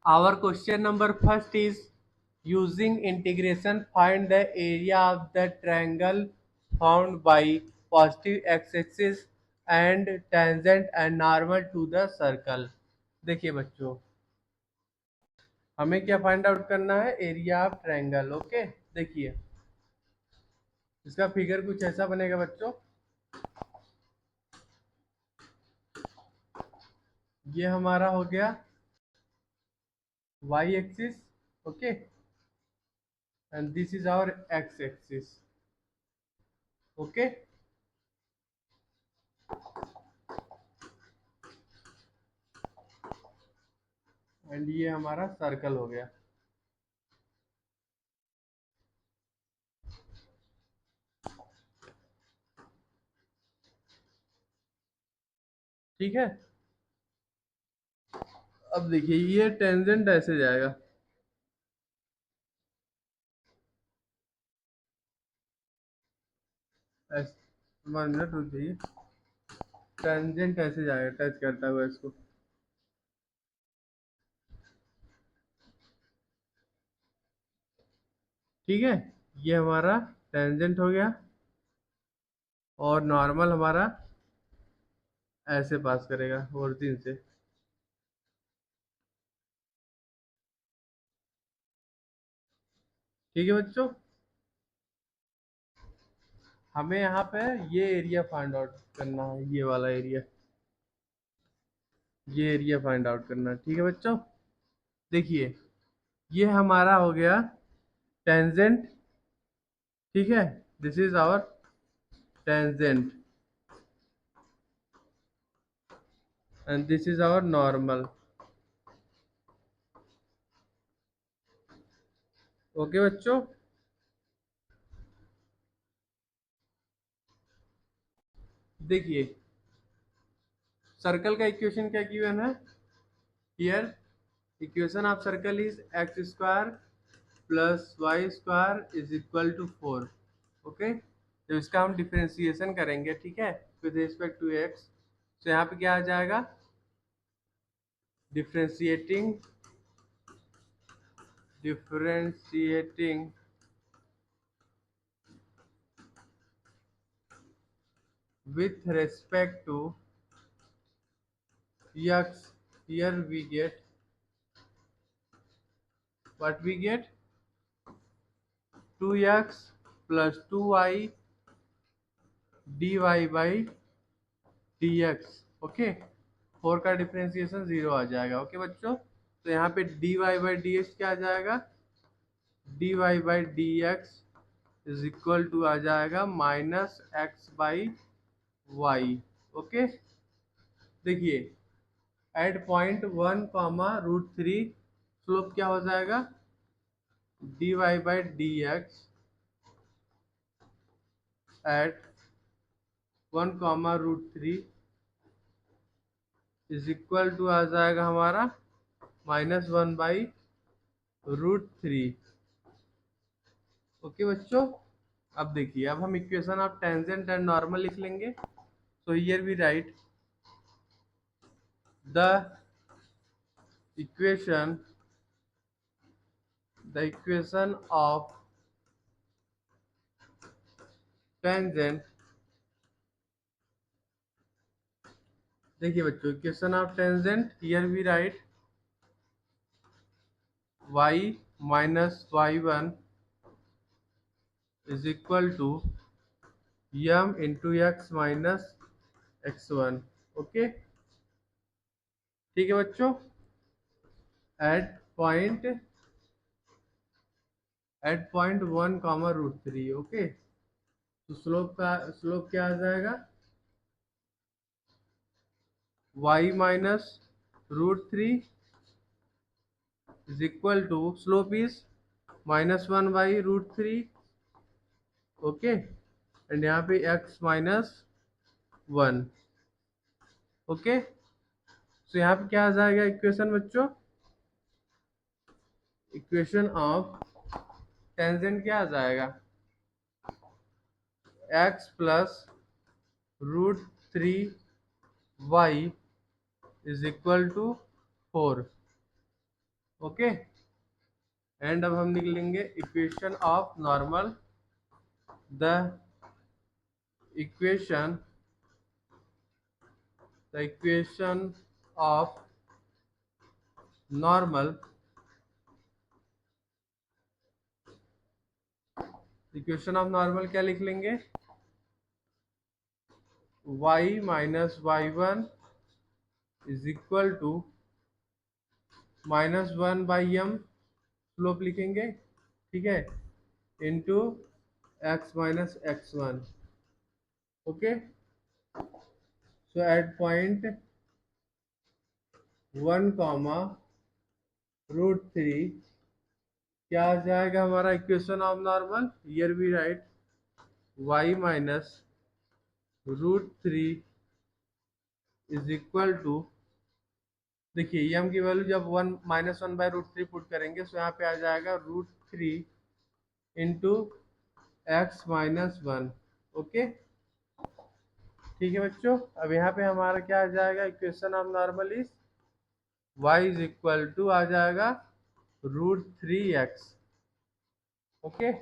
Our question number first is using integration find the area of the triangle found by positive x-axis and tangent and normal to the circle। देखिए बच्चों, हमें क्या find out करना है? Area of triangle. Okay, देखिए इसका figure कुछ ऐसा बनेगा बच्चों। ये हमारा हो गया y axis, okay, and this is our x axis. Okay, and ये हमारा सर्कल हो गया। ठीक है, अब देखिए ये टेंजेंट ऐसे जाएगा, ऐसे 1 मिनट रुक जाइए। टेंजेंट ऐसे जाएगा टच करता हुआ इसको। ठीक है, ये हमारा टेंजेंट हो गया और नॉर्मल हमारा ऐसे पास करेगा ओरिजिन से। ठीक है बच्चों, हमें यहाँ पे ये एरिया फाइंड आउट करना है, ये वाला एरिया, ये एरिया फाइंड आउट करना है। ठीक है बच्चों, देखिए ये हमारा हो गया टेंजेंट। ठीक है, this is our tangent and this is our normal. Okay बच्चों, देखिए सर्कल का इक्वेशन क्या गिवन है here? Equation of circle is x square plus y square is equal to 4। Okay, तो इसका हम डिफ्रेंसिएशन करेंगे। ठीक है, विद रिस्पेक्ट टू एक्स। तो यहाँ पे क्या आ जाएगा? Differentiating differentiating with respect to x, here we get what we get 2x plus 2y dy by dx। Okay, 4 का डिफ्रेंसिएशन 0 आ जाएगा। ओके बच्चों, तो यहाँ पे dy by dx क्या आ जाएगा? dy by dx is equal to आ जाएगा minus x by y. Okay, देखिए एट पॉइंट 1, √3 स्लोप क्या हो जाएगा? dy by dx at 1, √3 is equal to आ जाएगा हमारा -1/√3। ओके बच्चों, अब देखिए, अब हम equation of tangent and normal लिख लेंगे। So here we write the equation of tangent. देखिए बच्चों, equation of tangent here we write y minus y1 is equal to m into x minus x1। Okay, ठीक है बच्चों, at point 1, √3। ओके, तो slope क्या आ जाएगा? y minus √3 is equal to slope is -1/√3। Okay, and यहाँ पे x माइनस 1। ओके, तो यहाँ पे क्या आ जाएगा इक्वेशन बच्चों? इक्वेशन ऑफ टेंजेंट क्या आ जाएगा? x plus √3y is equal to 4। Okay. And अब हम निकलेंगे equation of normal. The equation of normal, equation of normal क्या लिख लेंगे, y minus y one is equal to -1/m, slope लिखेंगे, ठीक है, into x minus x1। Okay, so at point 1, √3 क्या आ जाएगा हमारा equation of normal, here we write y minus √3 is equal to, देखिए यम की वैल्यू जब -1/√3 पुट करेंगे तो यहाँ पे आ जाएगा √3 इंटू x-1। ओके, ठीक है बच्चों। अब यहाँ पे हमारा क्या आ जाएगा, equation of normal is y is equal to आ जाएगा √3x। ओके,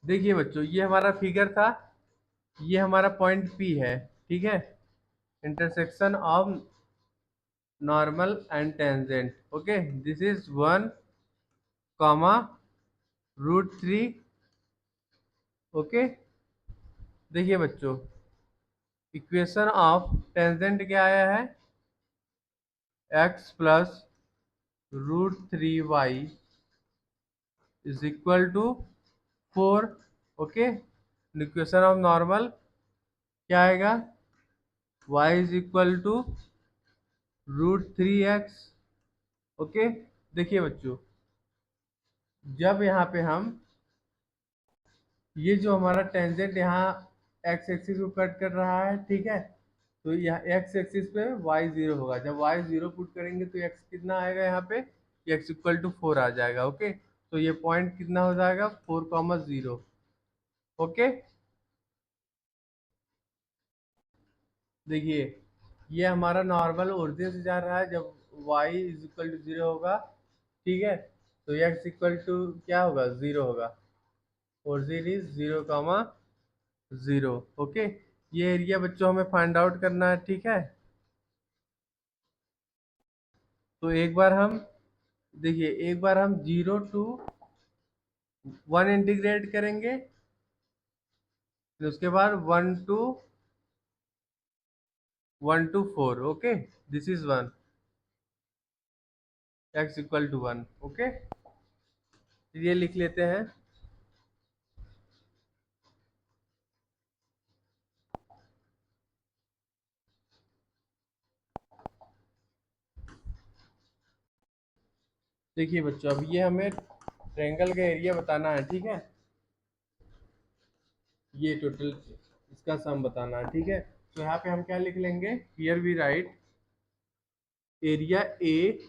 देखिए बच्चों ये हमारा फिगर था, ये हमारा पॉइंट P है, ठीक है, intersection of normal and tangent. Okay, this is 1, √3। Okay, देखिए बच्चों इक्वेशन ऑफ टेंजेंट क्या आया है, x plus √3y is equal to 4। Okay, equation of normal क्या आएगा, y is equal to √3x। Okay, देखिए बच्चों जब यहाँ पे हम ये जो हमारा टेंजेंट यहाँ x एक्सिस को कट कर रहा है, ठीक है, तो यहाँ x एक्सिस पे y 0 होगा, जब y 0 पुट करेंगे तो x कितना आएगा यहाँ पे, x इक्वल टू 4 आ जाएगा। ओके, तो ये पॉइंट कितना हो जाएगा, 4,0। ओके, देखिए ये हमारा नॉर्मल ओरिजिन से जा रहा है, जब y इज इक्वल टू 0 होगा, ठीक है, तो x इक्वल टू क्या होगा, 0 होगा, ओरिजिन इज 0,0। ओके, ये एरिया बच्चों हमें फाइंड आउट करना है, ठीक है। तो एक बार हम देखिए, एक बार हम 0 टू 1 इंटीग्रेट करेंगे, फिर उसके बाद 1 to 4। Okay, this is 1, x equal to 1। Okay, ये लिख लेते हैं। देखिए बच्चों अब ये हमें ट्रायंगल का एरिया बताना है, ठीक है, ये टोटल इसका सम बताना है, ठीक है। तो यहाँ पे हम क्या लिख लेंगे, here we write area A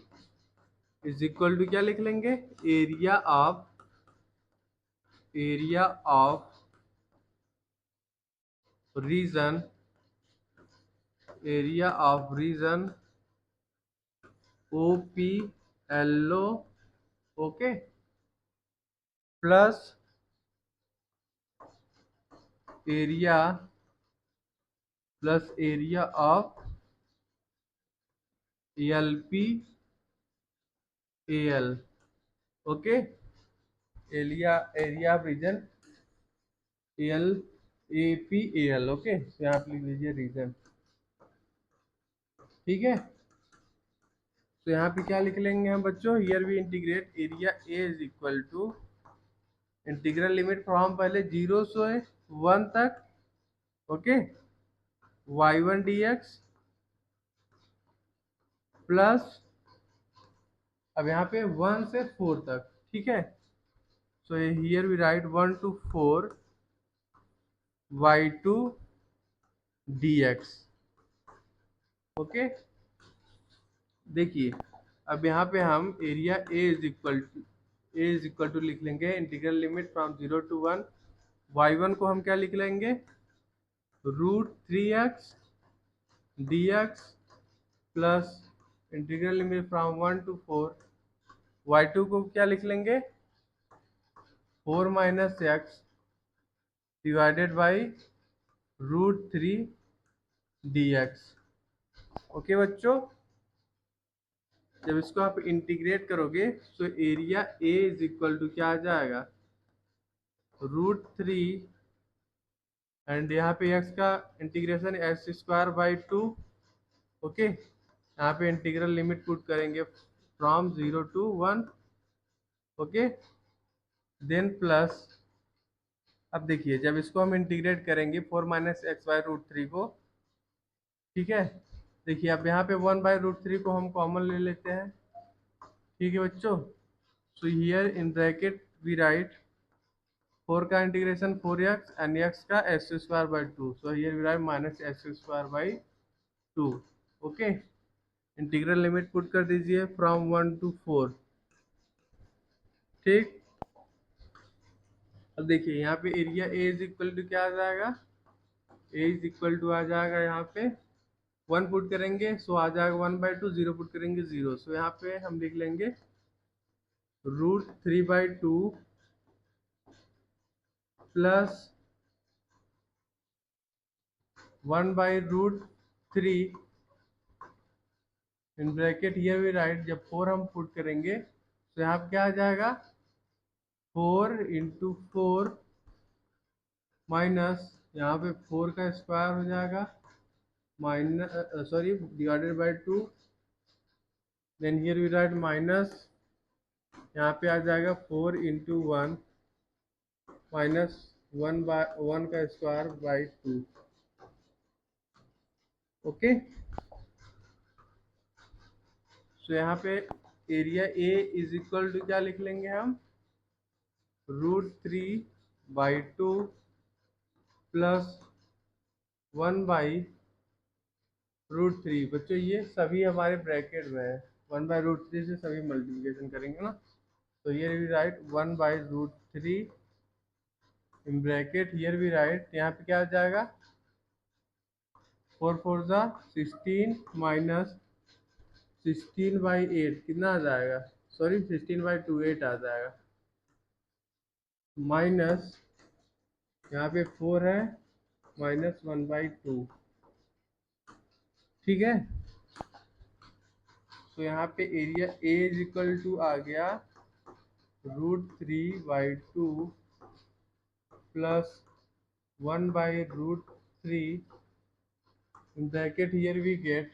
is equal to क्या लिख लेंगे, area of region, O P L O, okay, plus area of L P A L. Okay, area of region L A P A L. Okay, तो यहाँ पे लिख लीजिए reason, ठीक है। तो यहाँ पे क्या लिख लेंगे हम बच्चों, here we integrate area A is equal to integral limit from पहले 0 से 1 तक, ओके, y1 dx प्लस अब यहाँ पे 1 से 4 तक, ठीक है, so here we write 1 to 4 y2 dx। Okay, देखिए अब यहाँ पे हम area A is equal to लिख लेंगे integral limit from 0 to 1, y1 को हम क्या लिख लेंगे, √3x dx plus integral limit from 1 to 4, y2 को क्या लिख लेंगे 4 minus x divided by √3 dx। Okay बच्चों, जब इसको आप इंटीग्रेट करोगे तो area A is equal to क्या आ जाएगा √3, एंड यहाँ पे एक्स का इंटीग्रेशन x²/2। ओके, यहाँ पे इंटीग्रल लिमिट पुट करेंगे from 0 to 1। Okay, then plus, अब देखिए जब इसको हम इंटीग्रेट करेंगे 4 माइनस एक्स बाई √3 को, ठीक है, देखिए अब यहाँ पे 1/√3 को हम कॉमन ले लेते हैं। ठीक है बच्चों, so here in bracket we write 4 का इंटीग्रेशन 4x एंड x का x²/2, so here we write minus x²/2। Okay, integral limit put कर दीजिए फ्रॉम 1 to 4। ठीक, अब देखिए यहाँ पे area A is equal to क्या आ जाएगा, ए इज इक्वल टू आ जाएगा यहाँ पे 1 पुट करेंगे सो आ जाएगा 1/2, 0 पुट करेंगे 0, सो यहाँ पे हम लिख लेंगे √3/2 plus 1/√3 in bracket here we write, जब 4 हम पुट करेंगे तो यहाँ पे क्या आ जाएगा 4 × 4 माइनस यहाँ पे 4 का स्क्वायर हो जाएगा minus sorry divided by 2, then here we write minus यहाँ पे आ जाएगा 4 × 1 माइनस 1 का स्क्वायर बाई 2। ओके, सो यहाँ पे area A is equal to क्या लिख लेंगे हम √3/2 प्लस 1/√3। बच्चों ये सभी हमारे ब्रैकेट में है, 1/√3 से सभी मल्टीप्लिकेशन करेंगे ना, तो here we write 1/√3 in bracket here we write, यहाँ पे क्या आ जाएगा 4 4 16 माइनस 16/8 कितना आ जाएगा, सॉरी 16/2 8 आ जाएगा, माइनस यहाँ पे 4 है माइनस 1/2। ठीक है, तो यहाँ पे area A is equal to आ गया √3/2 plus 1/√3 in bracket here we get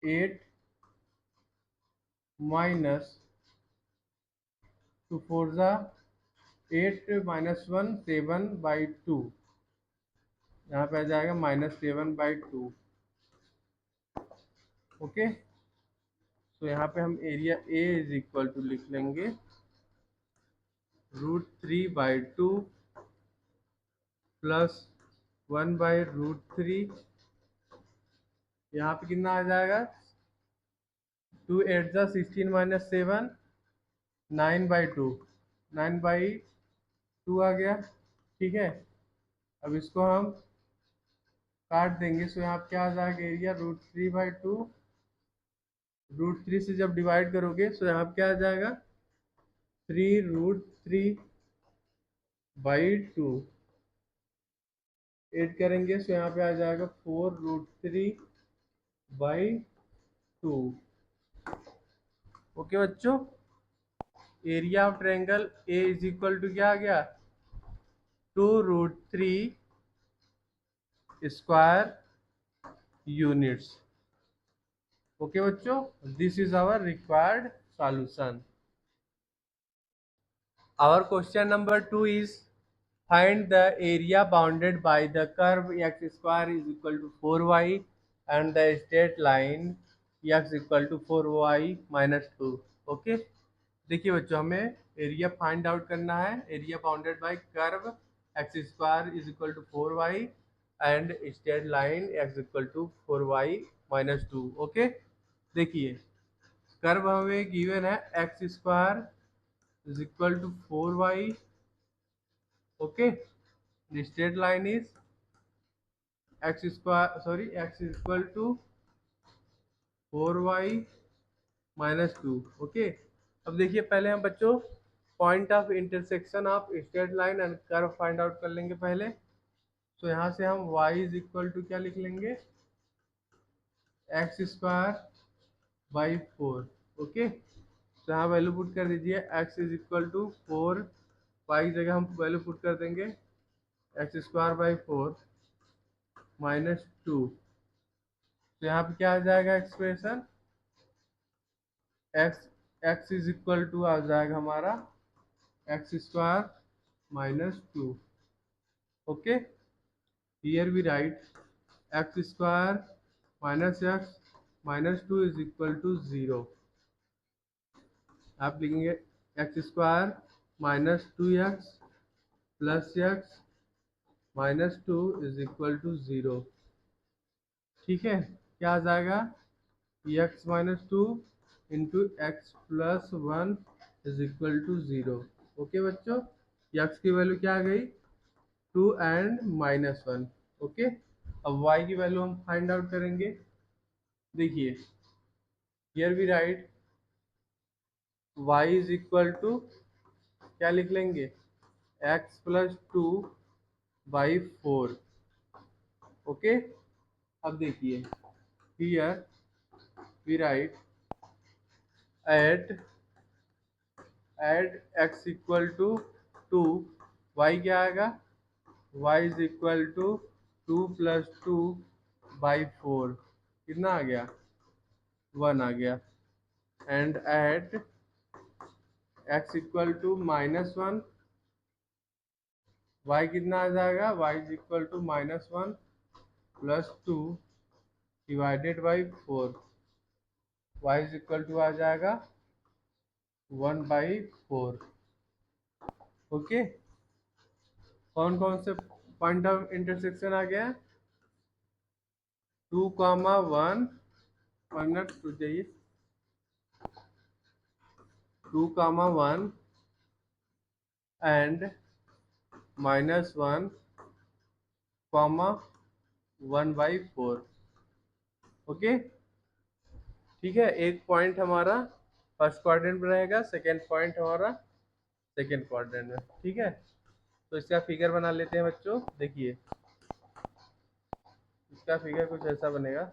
8 minus 2 4 8 minus 1 7/2, यहाँ पे आ जाएगा -7/2। ओके, तो यहाँ पे हम area A is equal to लिख लेंगे √3/2 प्लस 1/√3, यहाँ पे कितना आ जाएगा 2 8 16 माइनस 7 9/2, 9/2 आ गया। ठीक है, अब इसको हम काट देंगे, सो यहाँ पे क्या आ जाएगा एरिया √3/2, √3 से जब डिवाइड करोगे तो यहाँ पे क्या आ जाएगा 3√3/2, 8 करेंगे तो यहाँ पे आ जाएगा 4√3/2। ओके बच्चों, area of triangle A is equal to क्या आ गया 2√3 स्क्वायर यूनिट्स। ओके बच्चों, this is our required solution. Our question number 2 is find the area bounded by the curve x square is equal to 4y and the straight line x equal to 4y minus 2। Okay, देखिए बच्चों हमें area find out करना है, area bounded by curve x square is equal to 4y and straight line x equal to 4y minus 2। Okay, देखिए curve हमें given है x square is equal to 4y, okay, the straight line is x square sorry x equal to 4y minus two. Okay, अब देखिए पहले हम बच्चों point of intersection of straight line and curve find out कर लेंगे पहले। तो यहाँ से हम y इज इक्वल टू क्या लिख लेंगे, एक्स स्क्वायर बाई 4। ओके, तो यहाँ वैल्यू पुट कर दीजिए, x is equal to 4, y की जगह हम वैल्यू पुट कर देंगे x square by 4 minus two. तो यहाँ पे क्या आ जाएगा expression, x is equal to आ जाएगा हमारा x square minus two. Okay, here we write x square minus x minus two is equal to 0। आप लिखेंगे x square minus two x plus x minus two is equal to 0। ठीक है, क्या आ जाएगा, x minus two into x plus one is equal to 0। Okay बच्चों, x की value क्या आ गई, 2 एंड माइनस वन। ओके, अब y की वैल्यू हम फाइंड आउट करेंगे। देखिए here we write y is equal to क्या लिख लेंगे, x plus two by 4। Okay, अब देखिए here we write at x equal to 2, y क्या आएगा, y is equal to 2 plus two by 4, कितना आ गया, 1 आ गया। And at x equal to minus one, y कितना आ जाएगा, y is equal to minus one plus two divided by 4, y is equal to आ जाएगा 1/4। ओके, कौन कौन से पॉइंट ऑफ इंटरसेक्शन आ गया, 2,1 मिनट रुक जाइए, 2,1 and minus one comma 1/4। Okay, ठीक है, एक पॉइंट हमारा फर्स्ट क्वाड्रेंट में रहेगा, सेकेंड पॉइंट हमारा सेकेंड क्वाड्रेंट में। ठीक है, तो इसका फिगर बना लेते हैं बच्चों। देखिए इसका फिगर कुछ ऐसा बनेगा,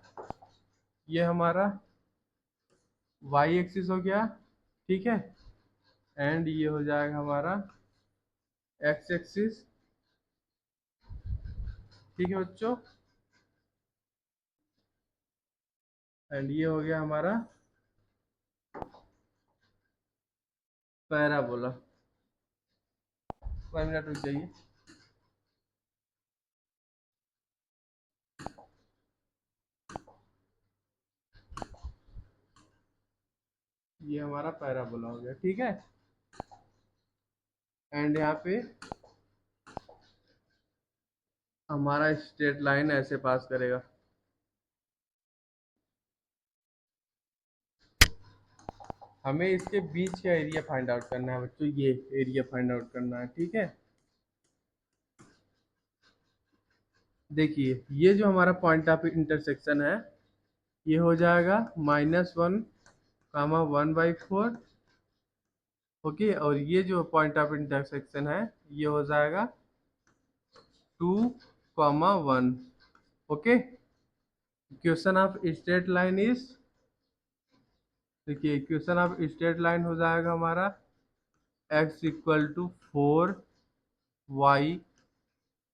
ये हमारा y एक्सिस हो गया, ठीक है, एंड ये हो जाएगा हमारा x एक्सिस। ठीक है बच्चों, एंड ये हो गया हमारा पैराबोला। 1 मिनट रुक जाइए, ये हमारा पैराबोला हो गया। ठीक है, एंड यहाँ पे हमारा स्ट्रेट लाइन ऐसे पास करेगा। हमें इसके बीच का एरिया फाइंड आउट करना है बच्चों, ये एरिया फाइंड आउट करना है। ठीक है, देखिए ये जो हमारा पॉइंट ऑफ इंटरसेक्शन है ये हो जाएगा -1, 1/4। ओके, और ये जो पॉइंट ऑफ इंटरसेक्शन है ये हो जाएगा 2,1। Okay, equation of straight line is, देखिए इक्वेशन ऑफ स्ट्रेट लाइन हो जाएगा हमारा x equal to 4y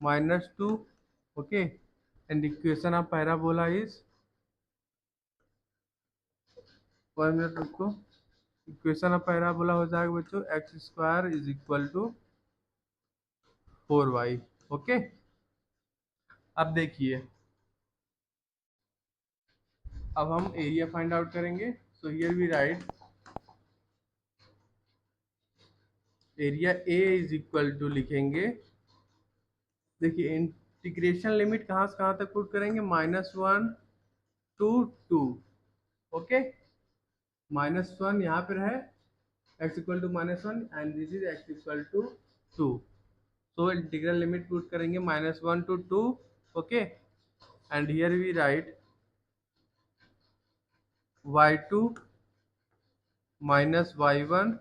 minus two. Okay, and equation of parabola is, 1 minute रुको, इक्वेशन ऑफ पैराबोला हो जाएगा बच्चों x square is equal to 4y। Okay, अब देखिए अब हम एरिया फाइंड आउट करेंगे। So here we write area A is equal to लिखेंगे, देखिए इंटीग्रेशन लिमिट कहाँ से कहाँ तक पुट करेंगे, -1 to 2। ओके, -1 यहाँ पर है, x equal to -1 and this is x equal to 2। So integral limit put करेंगे -1 to 2। Okay, and here we write y2 minus y1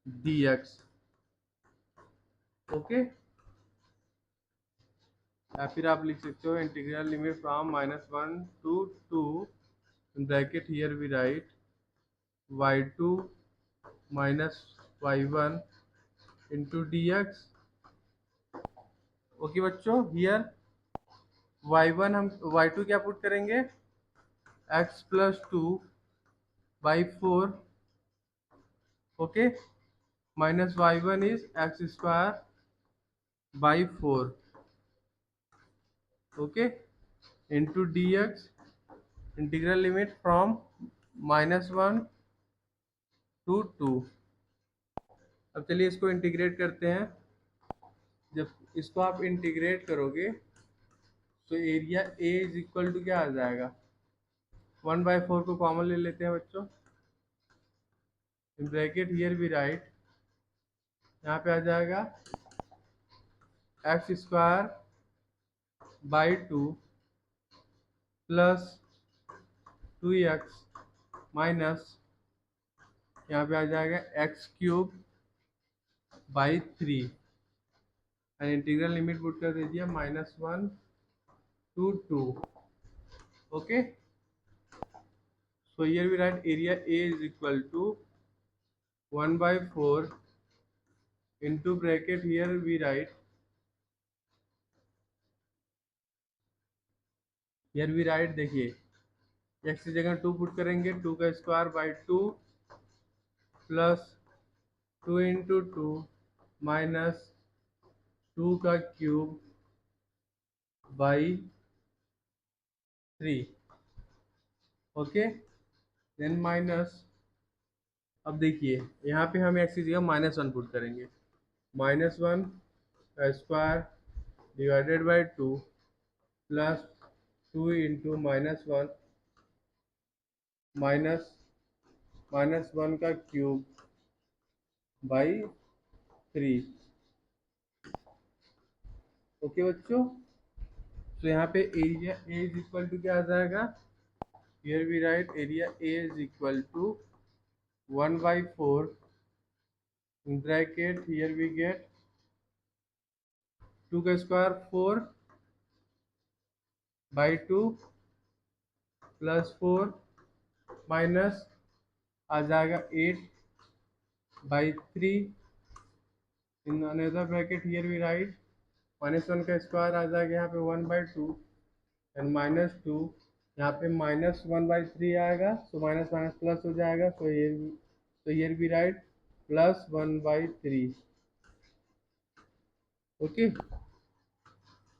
dx. Okay, या फिर आप लिख सकते हो integral limit from -1 to 2 in bracket here we write y2 minus y1 into dx. Okay बच्चों, here y1 हम y2 क्या पुट करेंगे, x plus 2 by 4, okay, minus y1 is x square by 4, okay, into dx, integral limit from -1 to 2. अब चलिए इसको integrate करते हैं। जब इसको आप इंटीग्रेट करोगे तो area A is equal to क्या आ जाएगा, 1/4 को कॉमन ले लेते हैं बच्चों, इन ब्रैकेट हियर भी राइट, यहाँ पे आ जाएगा x square by 2 plus 2x minus, यहाँ पे आ जाएगा x cube by 3, and integral limit put कर दीजिए -1 to 2, okay. So here we write area A is equal to 1/4 into bracket here we write, देखिए x की जगह 2 पुट करेंगे, 2 का square by 2 plus 2 into 2 minus 2 का cube by 3, okay, then minus, अब देखिए यहाँ पे हम x की जगह -1 पुट करेंगे, -1 का square divided by 2 plus 2 into -1 minus -1 का क्यूब बाई 3, ओके बच्चों। तो यहाँ पे area A is equal to क्या आ जाएगा, here we write area A is equal to 1/4 bracket here we get 2 का स्क्वायर 4 बाई 2 प्लस 4 माइनस आ जाएगा 8 by 3, in another bracket here we write -1 का स्क्वायर आ जाएगा यहाँ पे 1/2 एंड -2, यहाँ पे -1/3 आएगा, तो माइनस माइनस प्लस हो जाएगा, तो हियर वी राइट +1/3, ओके।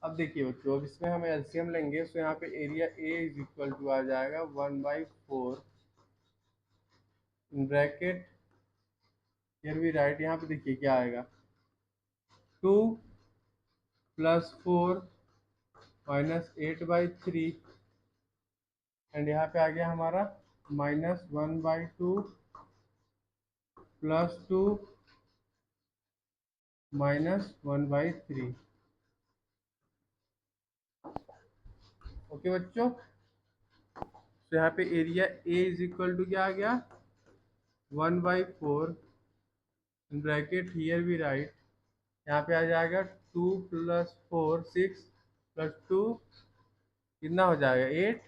अब देखिए बच्चों, अब इसमें हम एलसीएम लेंगे, तो यहाँ पे area A is equal to आ जाएगा 1/4 in bracket here we write, यहाँ पे देखिए क्या आएगा, 2 प्लस 4 माइनस 8/3, एंड यहाँ पे आ गया हमारा -1/2 प्लस 2 -1/3, ओके बच्चों। तो यहाँ पे area A is equal to क्या आ गया, 1/4 ब्रैकेट हियर वी राइट, यहाँ पे आ जाएगा 2 प्लस 4 6 प्लस 2 कितना हो जाएगा 8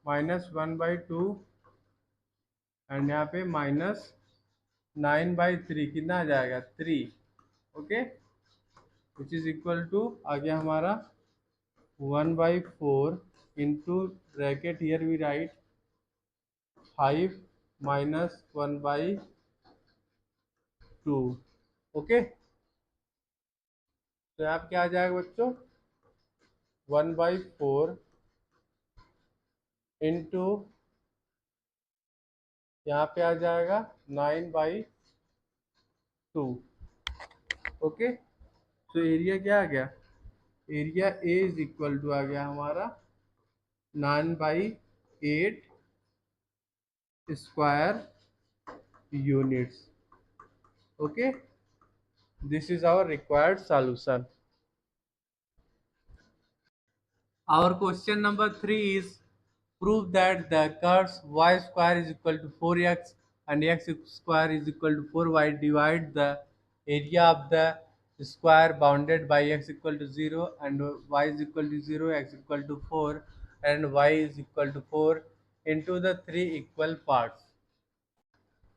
-1/2 एंड यहाँ पे -9/3 कितना आ जाएगा 3, okay, which is equal to आ गया हमारा 1/4 into bracket here we write 5 -1/2, okay. तो यहाँ पे क्या आ जाएगा बच्चों, 1/4 इंटू यहाँ पे आ जाएगा 9/2, ओके। तो एरिया क्या आ गया, area A is equal to आ गया हमारा 9/8 square units, okay. This is our required solution. Our question number 3 is prove that the curves y square is equal to 4x and x square is equal to 4y. Divide the area of the square bounded by x equal to 0 and y is equal to 0, x equal to 4 and y is equal to 4 into the three equal parts.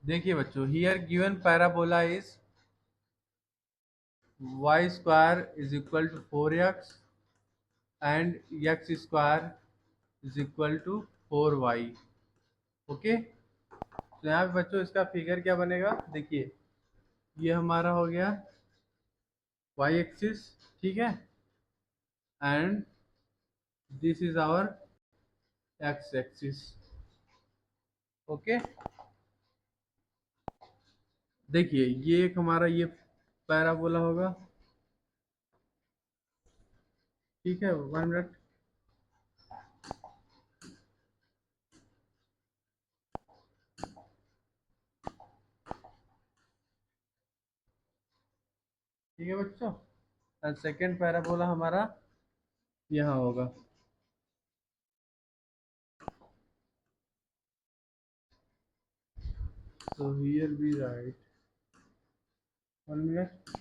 देखिए बच्चों, here given parabola is y square is equal to 4x and x square is equal to 4y. Okay, तो यहाँ पे बच्चों इसका figure क्या बनेगा, देखिए ये हमारा हो गया y एक्सिस, ठीक है, and this is our x axis. Okay, देखिए ये एक हमारा ये पैराबोला होगा, ठीक है. 1 मिनट. ठीक है बच्चों, एंड सेकेंड पैराबोला हमारा यहाँ होगा. So here we write 1 minute.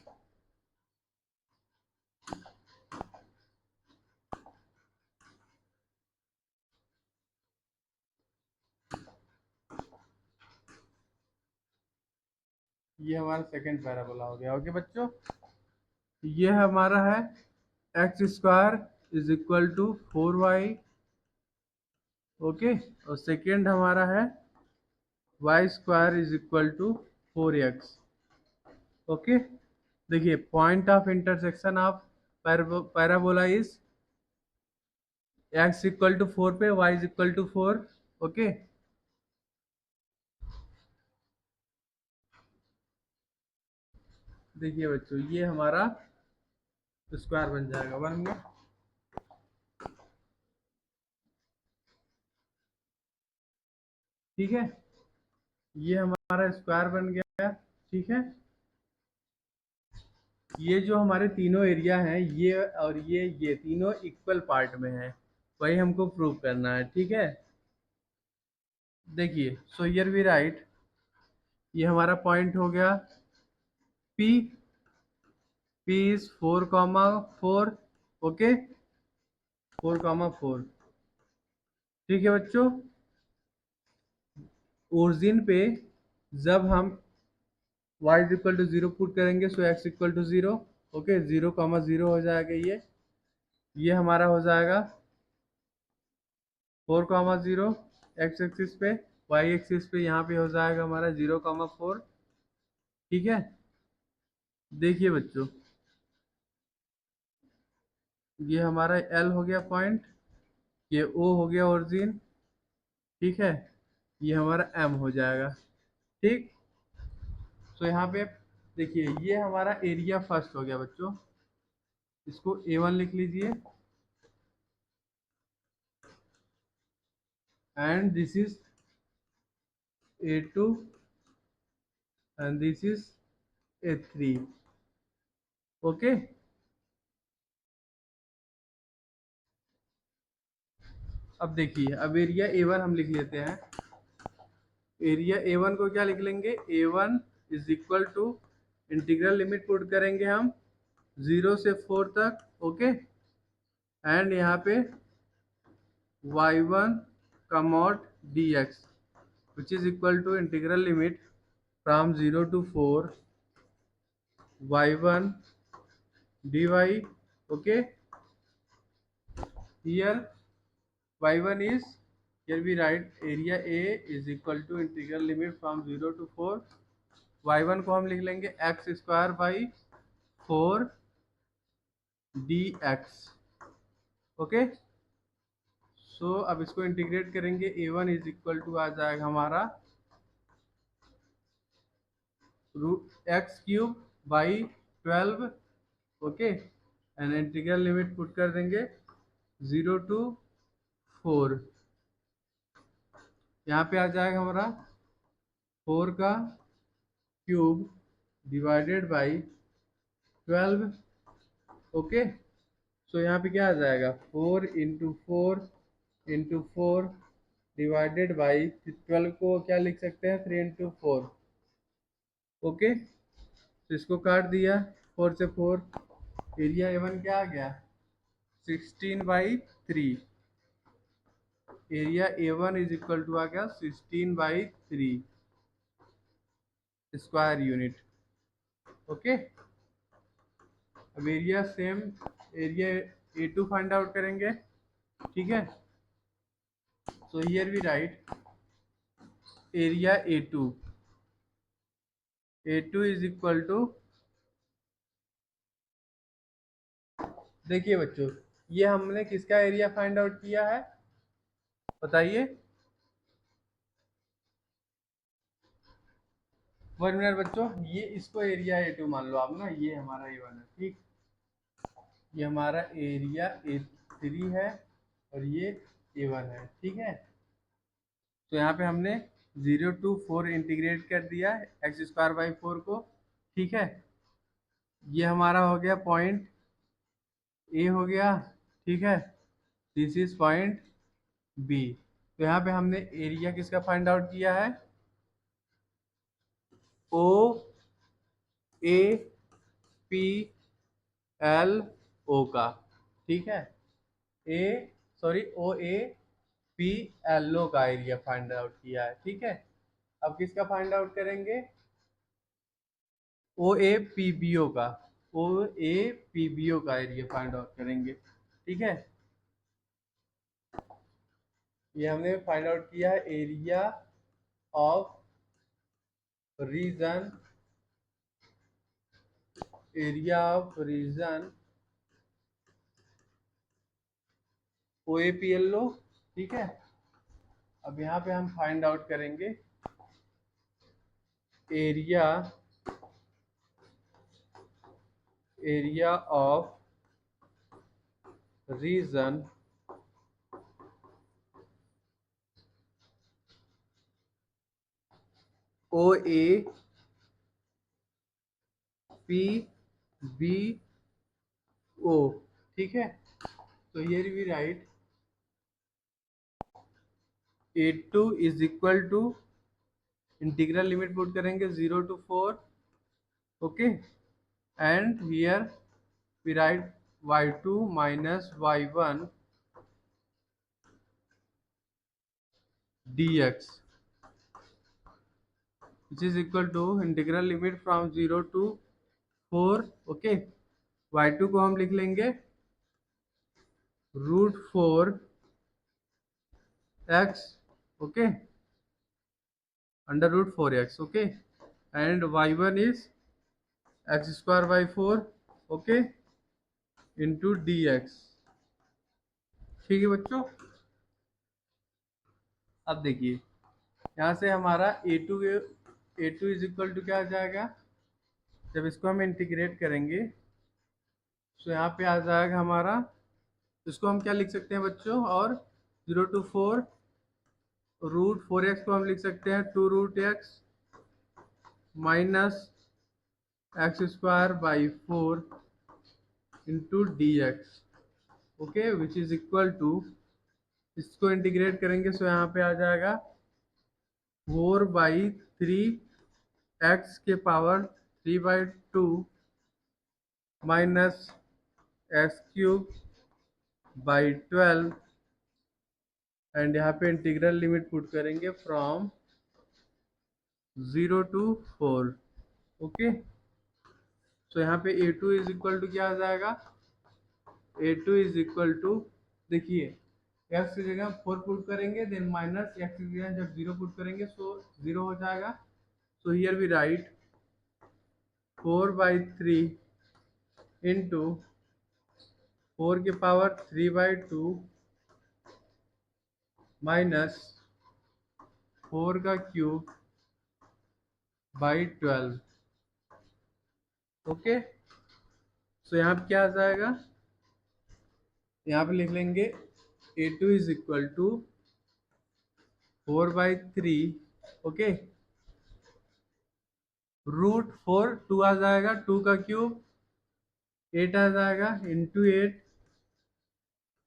ये हमारा सेकेंड पैराबोला हो गया. ओके बच्चों, ये हमारा है x square is equal to 4y. Okay, और सेकेंड हमारा है y square is equal to 4x. Okay, देखिए point of intersection of parabola is x equal to 4 पे y is equal to 4. Okay, देखिए बच्चों ये हमारा स्क्वायर बन जाएगा. 1 मिनट. ठीक है, ये हमारा स्क्वायर बन गया. ठीक है, ये जो हमारे तीनों एरिया हैं ये और ये तीनों इक्वल पार्ट में है, वही हमको प्रूव करना है. ठीक है, देखिए सो हियर वी राइट, ये हमारा पॉइंट हो गया P. P is 4,4. ओके, 4,4. ठीक है बच्चों, ओरिजिन पे जब हम y is equal to 0 put करेंगे so x equal to 0. Okay, 0,0 हो जाएगा. ये हमारा हो जाएगा 4,0 x एक्सिस पे, y एक्सिस पे यहाँ पे हो जाएगा हमारा 0,4. ठीक है, देखिए बच्चों ये हमारा L हो गया पॉइंट, ये O हो गया ओरिजिन. ठीक है, ये हमारा M हो जाएगा. ठीक, तो यहाँ पे देखिए ये हमारा एरिया फर्स्ट हो गया बच्चों, इसको A1 लिख लीजिए and this is A2 and this is A3. Okay, अब देखिए अब एरिया A1 हम लिख लेते हैं. एरिया A1 को क्या लिख लेंगे, A1 is equal to integral limit put करेंगे हम 0 से 4 तक. ओके, एंड यहाँ पे y1 कमॉट dx which is equal to integral limit from 0 to 4 y1 dy. Okay, here y1 is, here we write area A is equal to integral limit from 0 to 4. y1 को हम लिख लेंगे x square by 4 dx. Okay, so अब इसको integrate करेंगे, a1 is equal to आ जाएगा हमारा x³ by 12. Okay, and integral limit put कर देंगे 0 to 4. यहाँ पे आ जाएगा हमारा 4 का cube divided by 12. Okay, so यहाँ पे क्या आ जाएगा 4 × 4 × 4 डिवाइडेड बाई 12 को क्या लिख सकते हैं 3 × 4। ओके, तो इसको काट दिया 4 से 4, एरिया A1 क्या आ गया 16/3। Area A1 is equal to आ गया 16/3 स्क्वायर यूनिट। ओके, अब area same, area A2 find out करेंगे। ठीक है, so here we write area A2 is equal to, देखिए बच्चों, ये हमने किसका एरिया फाइंड आउट किया है बताइए। 1 मिनट बच्चों, ये इसको एरिया A2 मान लो आप ना, ये हमारा A1 है। ठीक, ये हमारा एरिया A3 है और ये A1 है। ठीक है, तो यहाँ पे हमने 0 to 4 इंटीग्रेट कर दिया x² by 4 को। ठीक है, ये हमारा हो गया पॉइंट ए हो गया। ठीक है, दिस इज पॉइंट बी। तो यहाँ पे हमने एरिया किसका फाइंड आउट किया है ओ ए पी एल ओ का। ठीक है, A sorry O A P L O का एरिया फाइंड आउट किया है। ठीक है, अब किसका फाइंड आउट करेंगे ओ ए पी बी ओ का, ओ ए पी बी ओ का एरिया फाइंड आउट करेंगे। ठीक है, ये हमने फाइंड आउट किया है area of region, area of region O A P L O. ठीक है, अब यहाँ पे हम फाइंड आउट करेंगे area, area of region O A P B O. ठीक है, तो here we write A2 is equal to, integral limit put करेंगे 0 to 4। Okay, and here we write y2 minus y1 dx which is equal to integral limit from 0 to 4। Okay, y2 को हम लिख लेंगे √4x। Okay, √4x। Okay, and y1 is x² by 4। Okay, into dx। ठीक है बच्चों, अब देखिए यहाँ से हमारा A2 इज इक्वल टू क्या आ जाएगा, जब इसको हम इंटीग्रेट करेंगे तो यहाँ पे आ जाएगा हमारा, इसको हम क्या लिख सकते हैं बच्चों, और 0 to 4 √4x को हम लिख सकते हैं 2√x minus x² by 4 into dx। Okay, which is equal to, इसको इंटीग्रेट करेंगे तो यहाँ पे आ जाएगा 4/3 x के power 3/2 minus x³ by 12, and यहाँ पे इंटीग्रल लिमिट पुट करेंगे फ्रॉम 0 to 4। ओके, सो यहाँ पे A2 इज इक्वल टू क्या आ जाएगा, A2 इज इक्वल टू, देखिए x की जगह 4 पुट करेंगे, देन माइनस x की जगह जब 0 पुट करेंगे सो 0 हो जाएगा। So here we write 4/3 into 4 के पावर 3/2 माइनस 4 का क्यूब बाई 12। ओके, सो यहाँ पे क्या आ जाएगा, यहाँ पे लिख लेंगे A2 is equal to 4/3। Okay, √4 2 आ जाएगा, 2 का क्यूब 8 आ जाएगा इंटू 8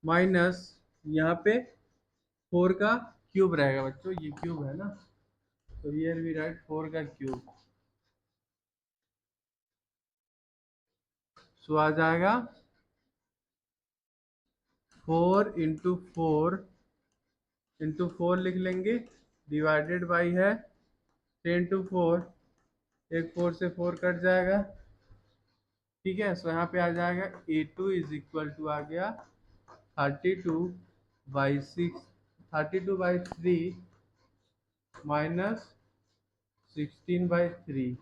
माइनस यहाँ पे 4 का क्यूब रहेगा बच्चों, ये क्यूब है ना, तो हियर वी राइट 4 का क्यूब। सो आ जाएगा 4 लिख लेंगे, डिवाइडेड बाई है 10 to 4, एक 4 से 4 कट जाएगा, ठीक है। सो यहाँ पे आ जाएगा A2 इज इक्वल टू आ गया 32/6, 32/3 minus 16/3।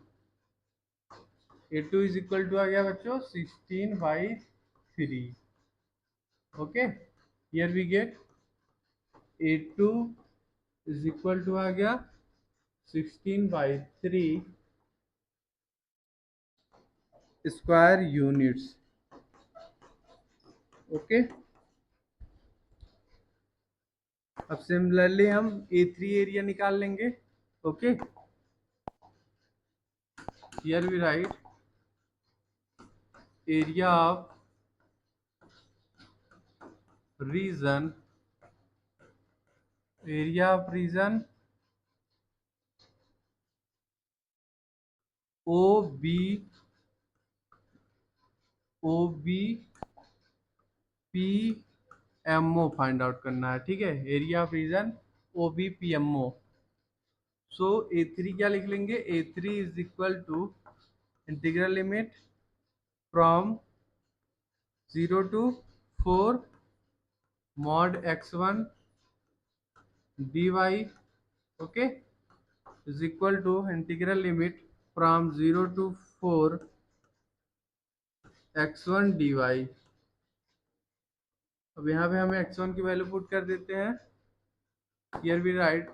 A2 is equal to आ गया बच्चों 16/3। Okay, here we get A2 is equal to आ गया 16/3 स्क्वायर यूनिट्स। ओके, अब सिमिलरली हम A3 एरिया निकाल लेंगे। Okay, here we write area of region, area of region O B P M O find out करना है, ठीक है। Area of region O B P M O. So A3 क्या लिख लेंगे, A3 is equal to integral limit from 0 to 4 mod x1 dy, okay, is equal to integral limit from 0 to 4 x1 dy। अब यहाँ पे हमें x1 की value put कर देते हैं। Here we write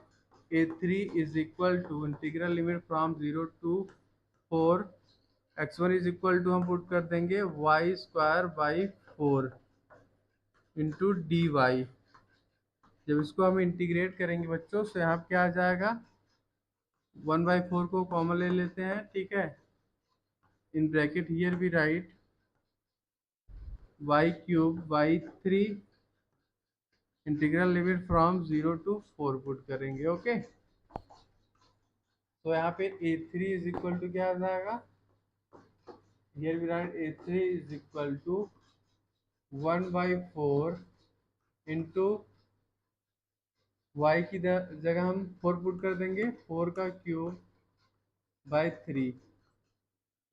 A3 is equal to integral limit from 0 to 4 x1 is equal to हम put कर देंगे y² by 4 into D Y. जब इसको हम इंटीग्रेट करेंगे बच्चों, तो यहाँ पे क्या आ जाएगा, 1/4 को कॉमन ले लेते हैं, ठीक है। In bracket here we write y³ by 3 integral limit from 0 to 4 put करेंगे। ओके, तो यहाँ पे A3 इज इक्वल टू क्या आ जाएगा, here we write A3 is equal to 1/4 into y की जगह हम 4 पुट कर देंगे, 4 का cube by 3,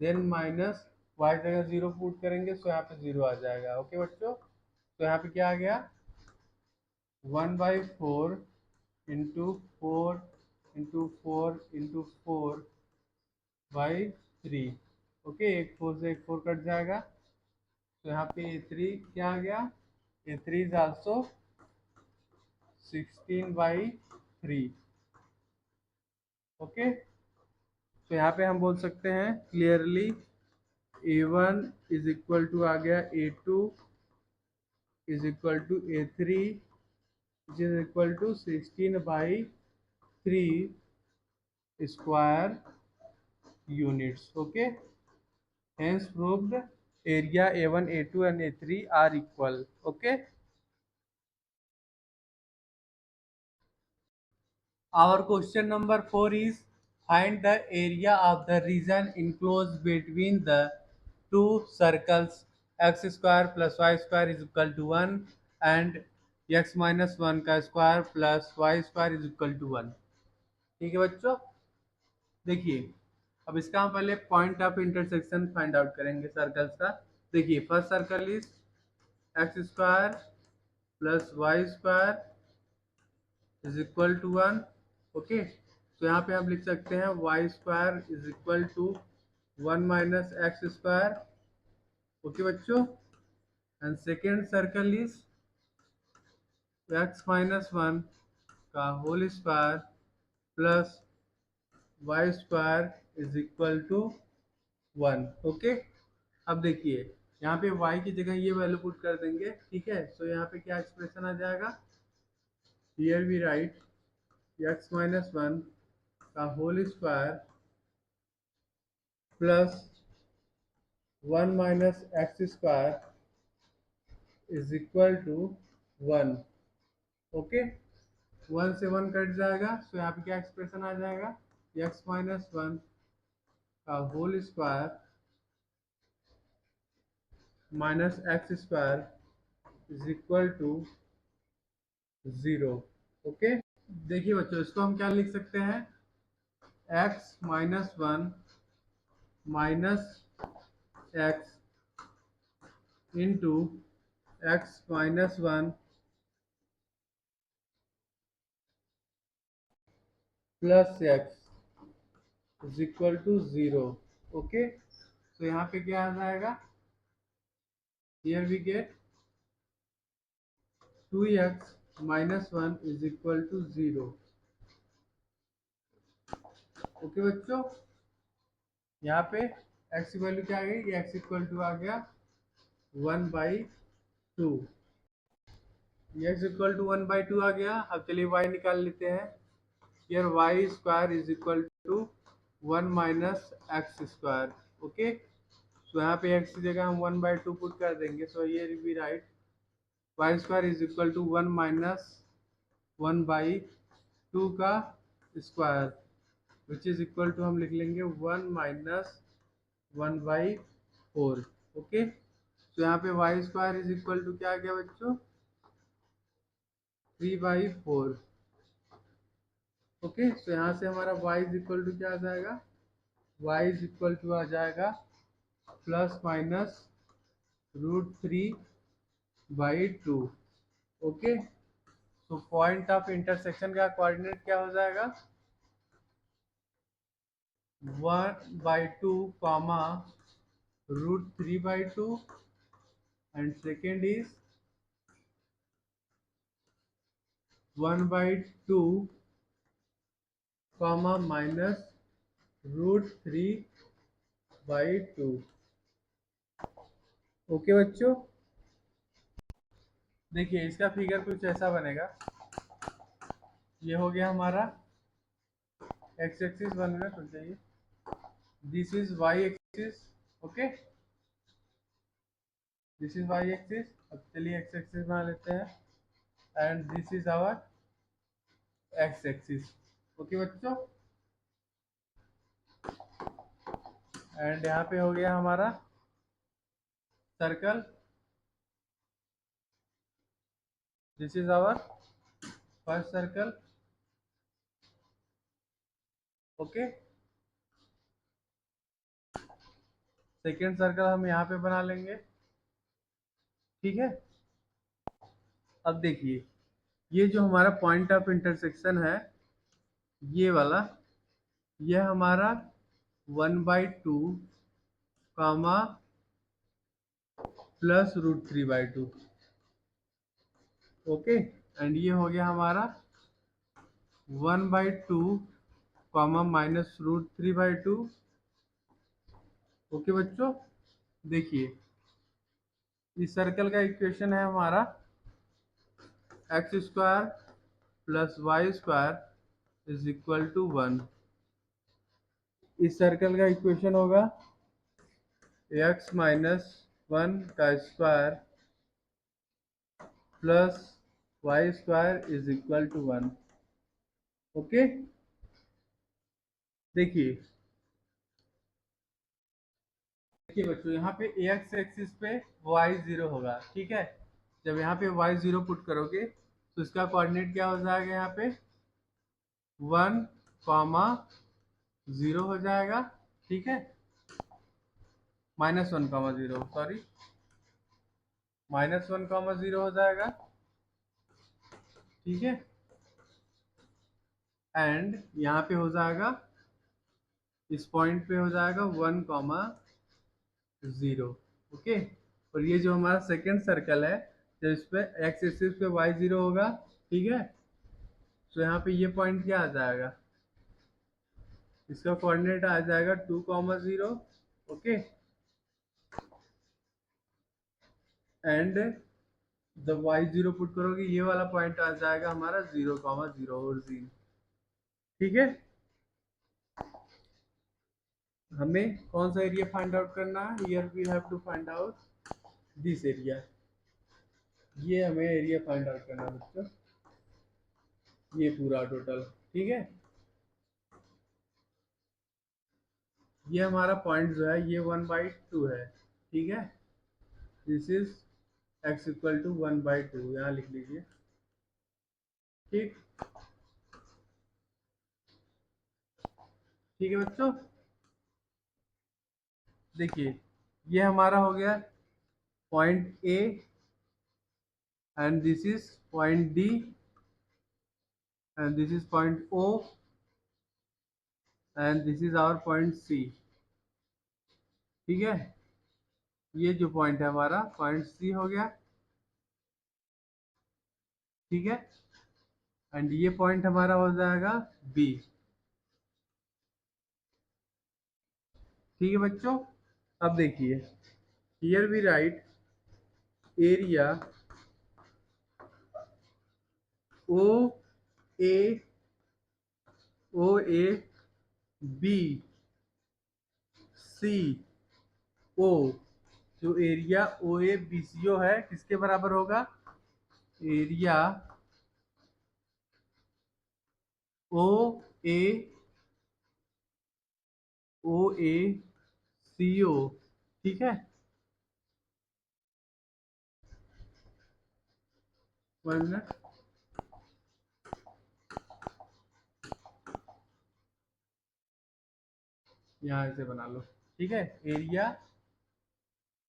then minus y जगह 0 पुट करेंगे, सो यहाँ पे 0 आ जाएगा। ओके बच्चों, तो यहाँ पे क्या आ गया 1/4 इंटू 4 ओके, एक 4 से एक 4 कट जाएगा, तो यहाँ पे A3 क्या आ गया, A3 इज आल्सो 16/3। ओके, तो यहाँ पे हम बोल सकते हैं clearly A1 is equal to आ गया A2 is equal to A3 which is equal to 16/3 square units. Okay, hence proved area A1, A2 and A3 are equal. Okay, our question number 4 is find the area of the region enclosed between the two circles x square plus y square is equal to 1 and x minus 1 का square plus y square is equal to 1। ठीक है बच्चों, देखिए अब इसका हम पहले point of intersection find out करेंगे सर्कल्स का। देखिए first circle is x square plus y square is equal to 1। Okay, तो यहाँ पे हम लिख सकते हैं y square is equal to 1 minus x square. Okay बच्चों, and second circle is x minus 1 का whole square plus y square is equal to 1। Okay, अब देखिए यहाँ पे y की जगह ये वैल्यू पुट कर देंगे, ठीक है। सो यहाँ पे क्या एक्सप्रेशन आ जाएगा, here we write x minus 1 का whole square plus 1 minus x square is equal to 1। Okay, 1 से 1 कट जाएगा, तो यहाँ पे क्या एक्सप्रेशन आ जाएगा, x माइनस वन का whole square minus x square is equal to 0। Okay, देखिए बच्चों, इसको हम क्या लिख सकते हैं, x minus one minus x into x minus one plus x is equal to 0। Okay, तो यहाँ पे क्या आ जाएगा, here we get 2x minus one is equal to 0। Okay बच्चों, यहाँ पे x की वैल्यू क्या आ गई, ये x इक्वल टू आ गया 1/2। ये x इक्वल टू 1/2 आ गया। अब चलिए y निकाल लेते हैं। Here y square is equal to 1 minus x square. Okay, तो यहाँ पे x की जगह हम 1/2 पुट कर देंगे, सो ये will be write y square is equal to 1 minus 1/2 का square which is equal to हम लिख लेंगे 1 माइनस 1/4। ओके, तो यहाँ पे y square is equal to क्या आ गया बच्चों, 3/4। ओके, तो यहाँ से हमारा y इज इक्वल टू क्या आ जाएगा, y इज इक्वल टू आ जाएगा प्लस माइनस √3/2। ओके, तो पॉइंट ऑफ इंटरसेक्शन का कोऑर्डिनेट क्या हो जाएगा, 1/2 comma √3/2 and second is 1/2 comma minus √3/2। Okay बच्चों, देखिए इसका फिगर कुछ ऐसा बनेगा, ये हो गया हमारा एक्स एक्सिस, 1 मिनट रुक जाइए, this is y axis. Okay, this is y axis. अब चलिए एक्स एक्सिस बना लेते हैं and this is our x axis. Okay बच्चों, एंड यहाँ पे हो गया हमारा circle, this is our first circle. Okay, second circle हम यहाँ पे बना लेंगे। ठीक है, अब देखिए ये जो हमारा पॉइंट ऑफ इंटरसेक्शन है, ये वाला, यह हमारा 1/2 कामा प्लस √3/2। ओके, एंड ये हो गया हमारा 1/2 कॉमा माइनस √3/2। ओके बच्चों, देखिए इस सर्कल का इक्वेशन है हमारा x square plus y square is equal to 1। इस सर्कल का इक्वेशन होगा एक्स माइनस वन का square plus y square is equal to 1। Okay, देखिए देखिए बच्चों, यहाँ पे एक्स एक्सिस पे वाई 0 होगा। ठीक है, जब यहाँ पे वाई 0 पुट करोगे तो इसका कोऑर्डिनेट क्या हो जाएगा, यहाँ पे 1 कॉमा 0 हो जाएगा। ठीक है, -1, सॉरी, -1, 0 हो जाएगा। ठीक है, एंड यहाँ पे हो जाएगा, इस पॉइंट पे हो जाएगा 1,0। ओके, और ये जो हमारा सेकेंड सर्कल है, तो इस पे एक्स एक्सिस पे y0 होगा। ठीक है, तो यहाँ पे ये पॉइंट क्या आ जाएगा, इसका कोऑर्डिनेट आ जाएगा 2,0। ओके, एंड जब y0 पुट करोगे ये वाला पॉइंट आ जाएगा हमारा 0,0 और 0। ठीक है, हमें कौन सा एरिया फाइंड आउट करना है, here we have to find out this area. ये हमें एरिया फाइंड आउट करना है बच्चों, ये पूरा टोटल। ठीक है, ये हमारा पॉइंट जो है ये 1/2 है। ठीक है, this is x equal to 1/2, यहाँ लिख लीजिए। ठीक, ठीक है बच्चों, देखिए ये हमारा हो गया point A, and this is point D, and this is point O, and this is our point C. ठीक है, ये जो पॉइंट है हमारा पॉइंट सी हो गया। ठीक है, एंड ये पॉइंट हमारा हो जाएगा बी। ठीक है बच्चों, अब देखिए, here we write area O A, O A B C O. जो area O A B C ओ है किसके बराबर होगा? Area O A, O A C ओ। ठीक है, 1 मिनट, यहाँ ऐसे बना लो। ठीक है, area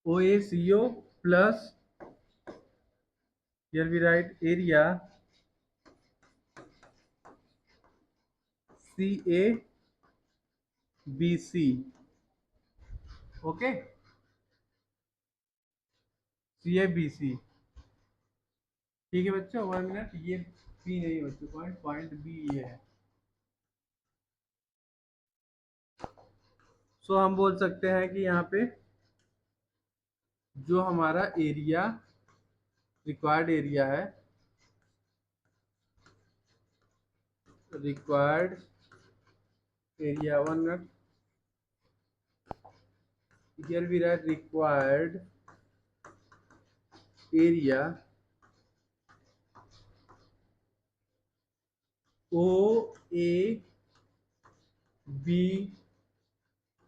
O A C O plus, here we write area C A B C. Okay, C A B C. ठीक है बच्चों, 1 मिनट, ये बी नहीं है बच्चों, पॉइंट पॉइंट बी ये है। सो हम बोल सकते हैं कि यहाँ पे जो हमारा एरिया, रिक्वायर्ड एरिया है, required area, 1 minute, here we write required area O A B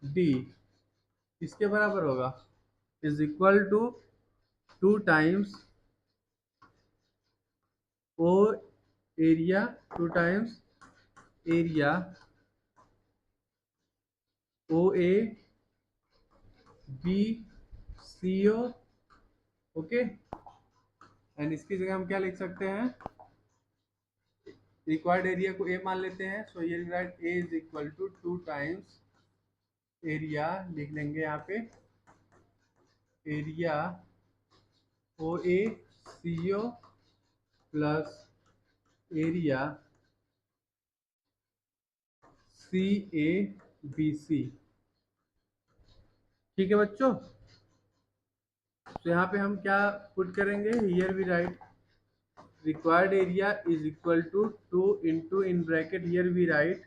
D इसके बराबर होगा, is equal to 2 times O area, 2 times area O A B C O. Okay, and इसकी जगह हम क्या लिख सकते हैं? रिक्वायर्ड एरिया को ए मान लेते हैं, सो ये write A is equal to 2 times area, लिख लेंगे यहाँ पे area O A C O plus area C A B C. ठीक है बच्चों, तो यहाँ पे हम क्या पुट करेंगे? Here we write required area is equal to 2 into, in bracket here we write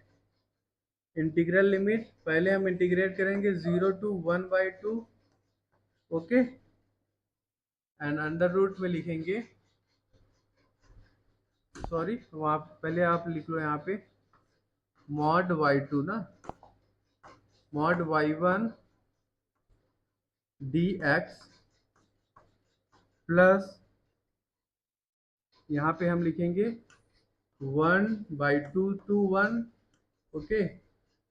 integral limit, पहले हम इंटीग्रेट करेंगे 0 to 1/2। Okay, and under root में लिखेंगे, सॉरी वहाँ पहले आप लिख लो यहाँ पे मॉड y2 ना, मॉड y1 dx प्लस, यहाँ पे हम लिखेंगे 1/2 to 1। Okay,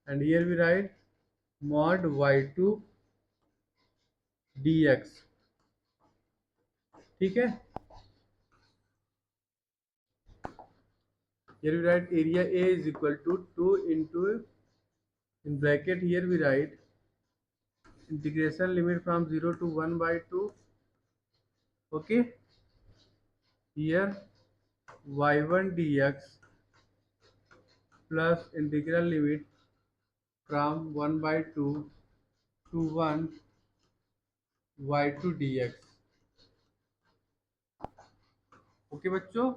and here we write mod y2 dx। ठीक है, here we write area A is equal to 2 into, in bracket here we write integration limit from 0 to 1/2। okay, here y1 dx plus integral limit from 1/2 to 1 y2 dx। Okay बच्चों,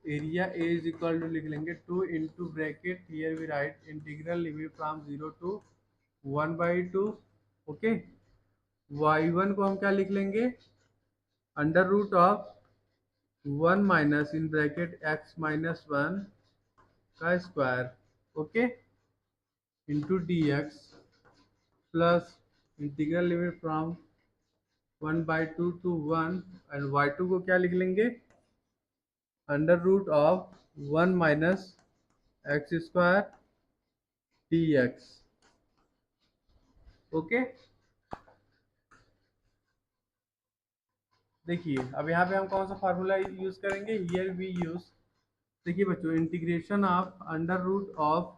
area A is equal to लिख लेंगे 2 into bracket here we write integral limit from 0 to 1/2। Okay, y1 को हम क्या लिख लेंगे? Under root of 1 minus in bracket x minus 1 का square, okay, into D X plus integral limit from 1/2 to 1 and y2 को क्या लिख लेंगे, under root of 1 minus x square D x, okay. देखिए अब यहाँ पे हम कौन सा फार्मूला यूज करेंगे, हियर वी यूज, देखिए बच्चों, integration of under root of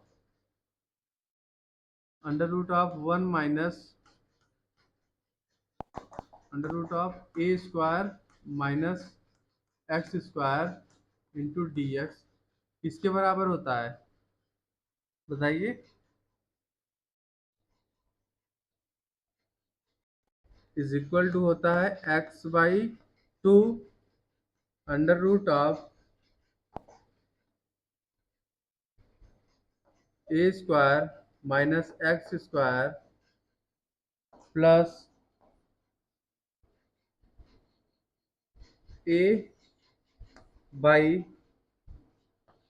1 minus under root of A square minus x square into D X किसके बराबर होता है, बताइए। इज इक्वल टू होता है x/2 under root of A square minus x square plus A by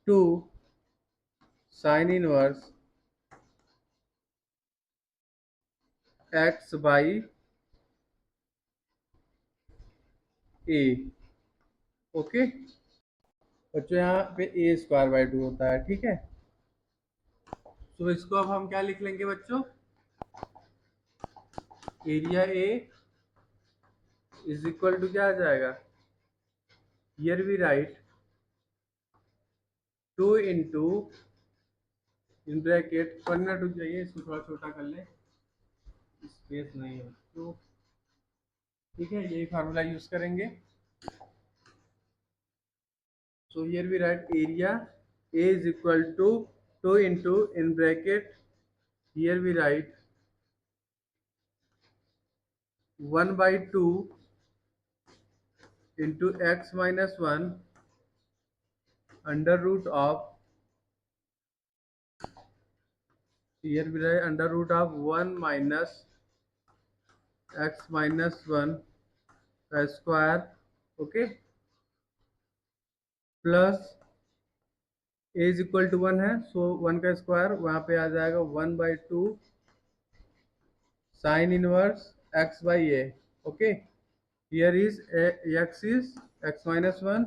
2 sine inverse x by A, okay. बच्चों यहाँ पे ए स्क्वायर बाई 2 होता है, ठीक है। तो इसको अब हम क्या लिख लेंगे बच्चों, area A is equal to क्या आ जाएगा, here we write 2 into in bracket, 1 minute रुक जाइए, इसको थोड़ा छोटा कर ले, स्पेस नहीं है तो, ठीक है, यही फार्मूला यूज करेंगे। So here we write area A is equal to 2 into in bracket, here we write 1/2 into x minus 1 under root of, here we write under root of 1 minus x minus 1 का square, okay, plus A is equal to 1 है, सो 1 का square वहाँ पे आ जाएगा 1/2 sine inverse x by A, okay. Here is x is x minus 1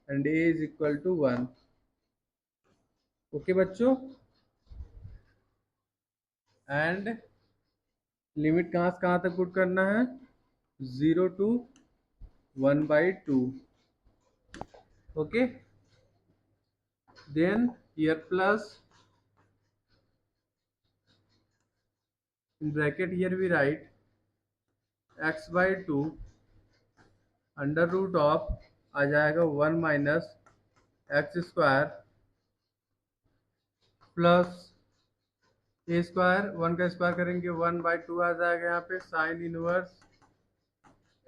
and A is equal to 1, okay बच्चों। And limit कहाँ से कहाँ तक पुट करना है, 0 to 1/2, okay. Then here plus in bracket, here we write x/2 under root of आ जाएगा 1 minus x square plus A square, 1 का स्क्वायर करेंगे 1/2 आ जाएगा यहाँ पे sine inverse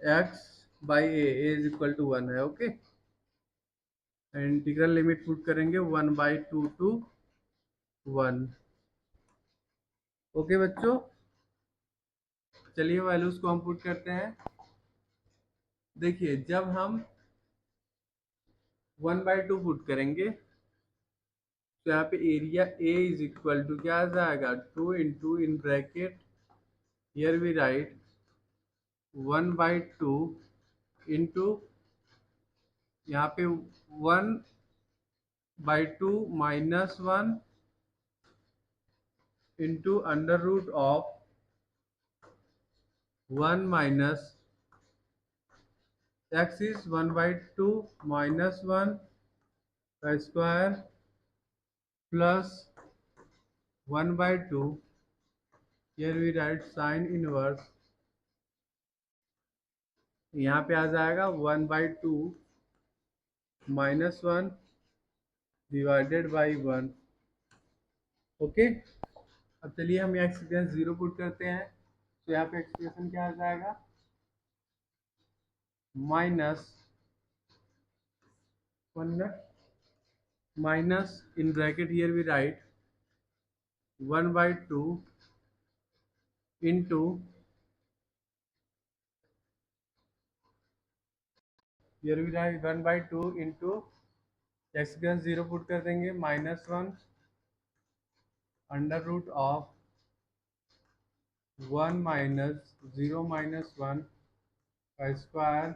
x by A is equal to 1 है, ओके। इंटीग्रल लिमिट पुट करेंगे 1/2 टू 1, ओके बच्चों। चलिए वैल्यूज को हम पुट करते हैं। देखिए जब हम 1/2 पुट करेंगे तो यहाँ पे area A is equal to क्या आ जाएगा, 2 into in bracket, here we write 1/2 into यहाँ पे 1/2 minus 1 into under root of 1 minus x is 1/2 minus 1 का square plus 1/2, here we write sine inverse, यहाँ पे आ जाएगा 1/2 माइनस 1 डिवाइडेड बाई 1, ओके। अब चलिए हम यहाँ एक्सप्रेशन 0 पुट करते हैं, तो यहाँ पे एक्सप्रेशन क्या आ जाएगा, minus 1 minus in bracket, here we write 1/2 into here we write 1/2 into x ग्रेन 0 पुट कर देंगे -1 अंडर रूट ऑफ 1 माइनस 0 -1 का square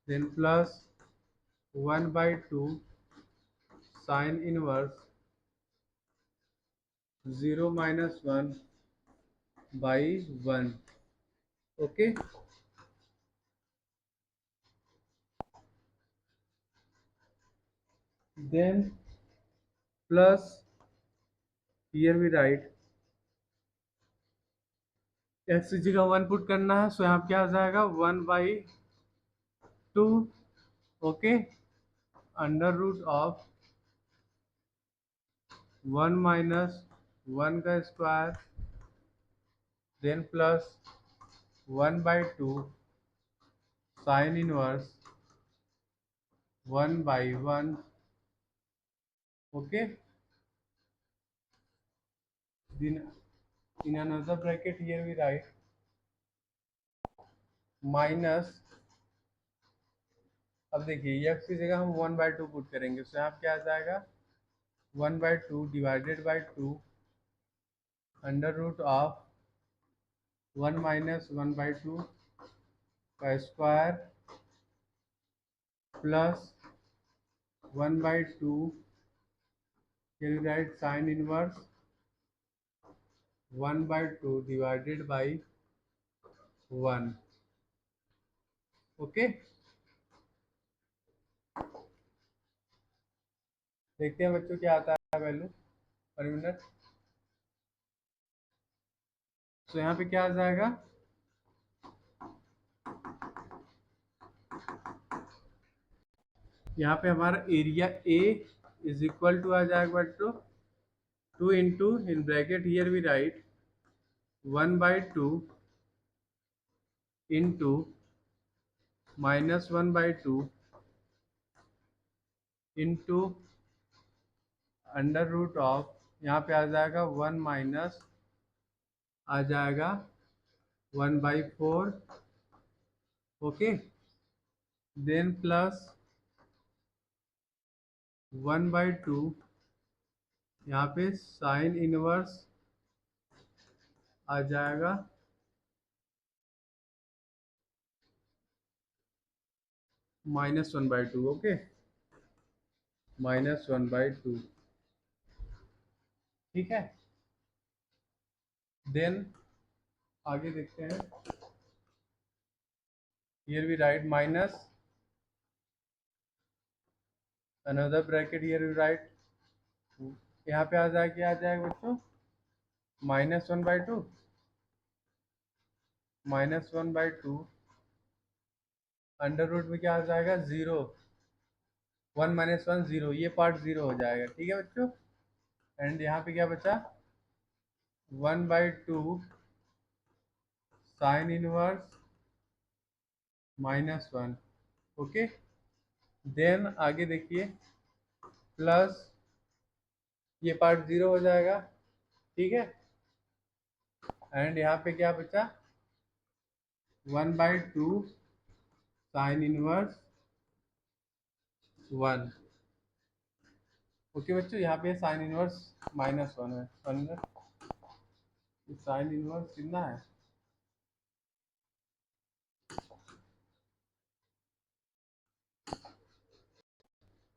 then plus 1/2 sine inverse 0 -1 by 1. Okay, then plus here we write x की जगह 1 put करना है, सो यहाँ क्या आ जाएगा 1/2. Okay, under root of 1 minus 1 का square then plus 1/2 sine inverse 1/1. Okay, in another bracket here we write minus, अब देखिए x की जगह हम 1/2 पुट करेंगे, सो यहाँ क्या आ जाएगा 1/2 divided by 2 under root of 1 minus 1/2 का square plus 1/2 can write sine inverse 1/2 divided by 1. Okay, देखते हैं बच्चों क्या आता है वैल्यू पर मिनट. तो यहाँ पे क्या आ जाएगा यहाँ पे हमारा area A is equal to आ जाएगा बच्चों 2 into in bracket here we write 1/2 into -1/2 into under root of यहाँ पे आ जाएगा 1 माइनस आ जाएगा 1/4. ओके, देन प्लस 1/2 यहाँ पे साइन इनवर्स आ जाएगा -1/2. ओके, -1/2. ठीक है, देन आगे देखते हैं. Here we write minus another bracket here we write, यहाँ पे आ जाएगा क्या आ जाएगा बच्चों -1/2 -1/2 अंडर रूट में क्या आ जाएगा 0 1 - 1 0, ये पार्ट 0 हो जाएगा. ठीक है बच्चों, एंड यहाँ पे क्या बचा 1/2 साइन इनवर्स -1. ओके, देन आगे देखिए प्लस ये पार्ट 0 हो जाएगा. ठीक है, एंड यहाँ पे क्या बचा 1/2 साइन इनवर्स 1. ओके बच्चों, यहाँ पे साइन इनवर्स -1 है. साइन इनवर्स कितना है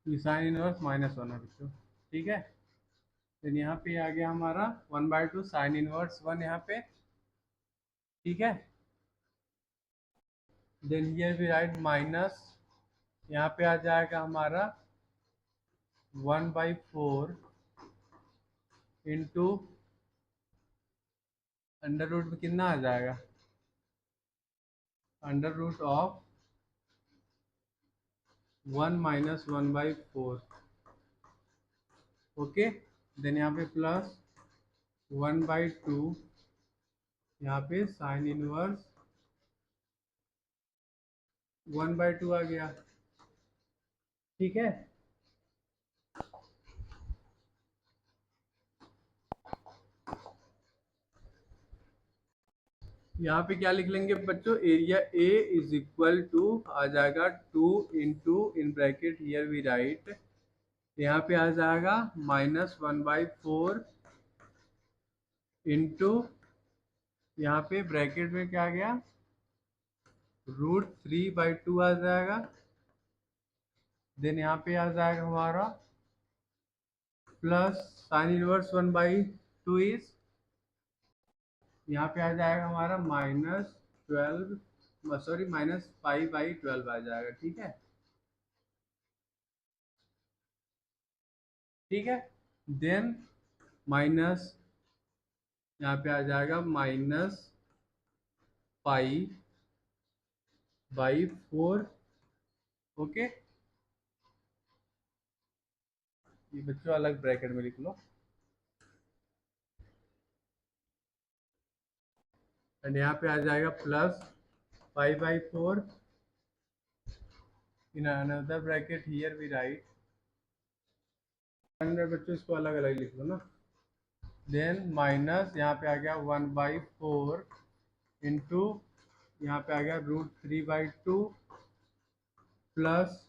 साइन इनवर्स -1 है बच्चों. ठीक है, तो यहाँ पे आ गया हमारा 1/2 साइन इनवर्स 1 यहाँ पे. ठीक है, then here we write minus, यहाँ पे आ जाएगा हमारा 1/4 इंटू अंडर रूट में कितना आ जाएगा under root of 1 - 1/4. Okay, then यहाँ पे प्लस 1/2 यहाँ पे साइन इनवर्स 1/2 आ गया. ठीक है, यहाँ पे क्या लिख लेंगे बच्चों, area A is equal to आ जाएगा 2 into in bracket here we write, यहाँ पे आ जाएगा -1/4 इंटू, यहाँ पे ब्रैकेट में क्या आ गया, √3/2 आ जाएगा। देन यहाँ पे आ जाएगा हमारा प्लस साइन इनवर्स 1/2 इज, यहाँ पे आ जाएगा हमारा -5/12 आ जाएगा। ठीक है, ठीक है। देन माइनस, यहाँ पे आ जाएगा -5/4। ओके, ये बच्चों अलग ब्रैकेट में लिख लो। एंड यहाँ पे आ जाएगा plus 5/4 in another bracket here we write. बच्चों इसको अलग अलग लिख लो ना। देन माइनस, यहाँ पे आ गया 1/4 इंटू, यहाँ पे आ गया √3/2 प्लस,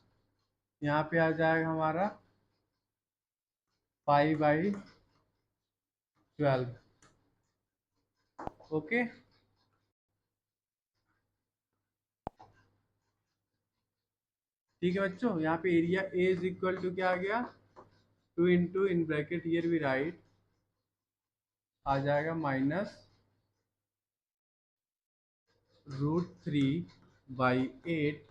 यहाँ पे आ जाएगा हमारा 5/12। ओके, ठीक है बच्चों। यहाँ पे area A is equal to क्या आ गया, 2 into in bracket here we write आ जाएगा -√3/8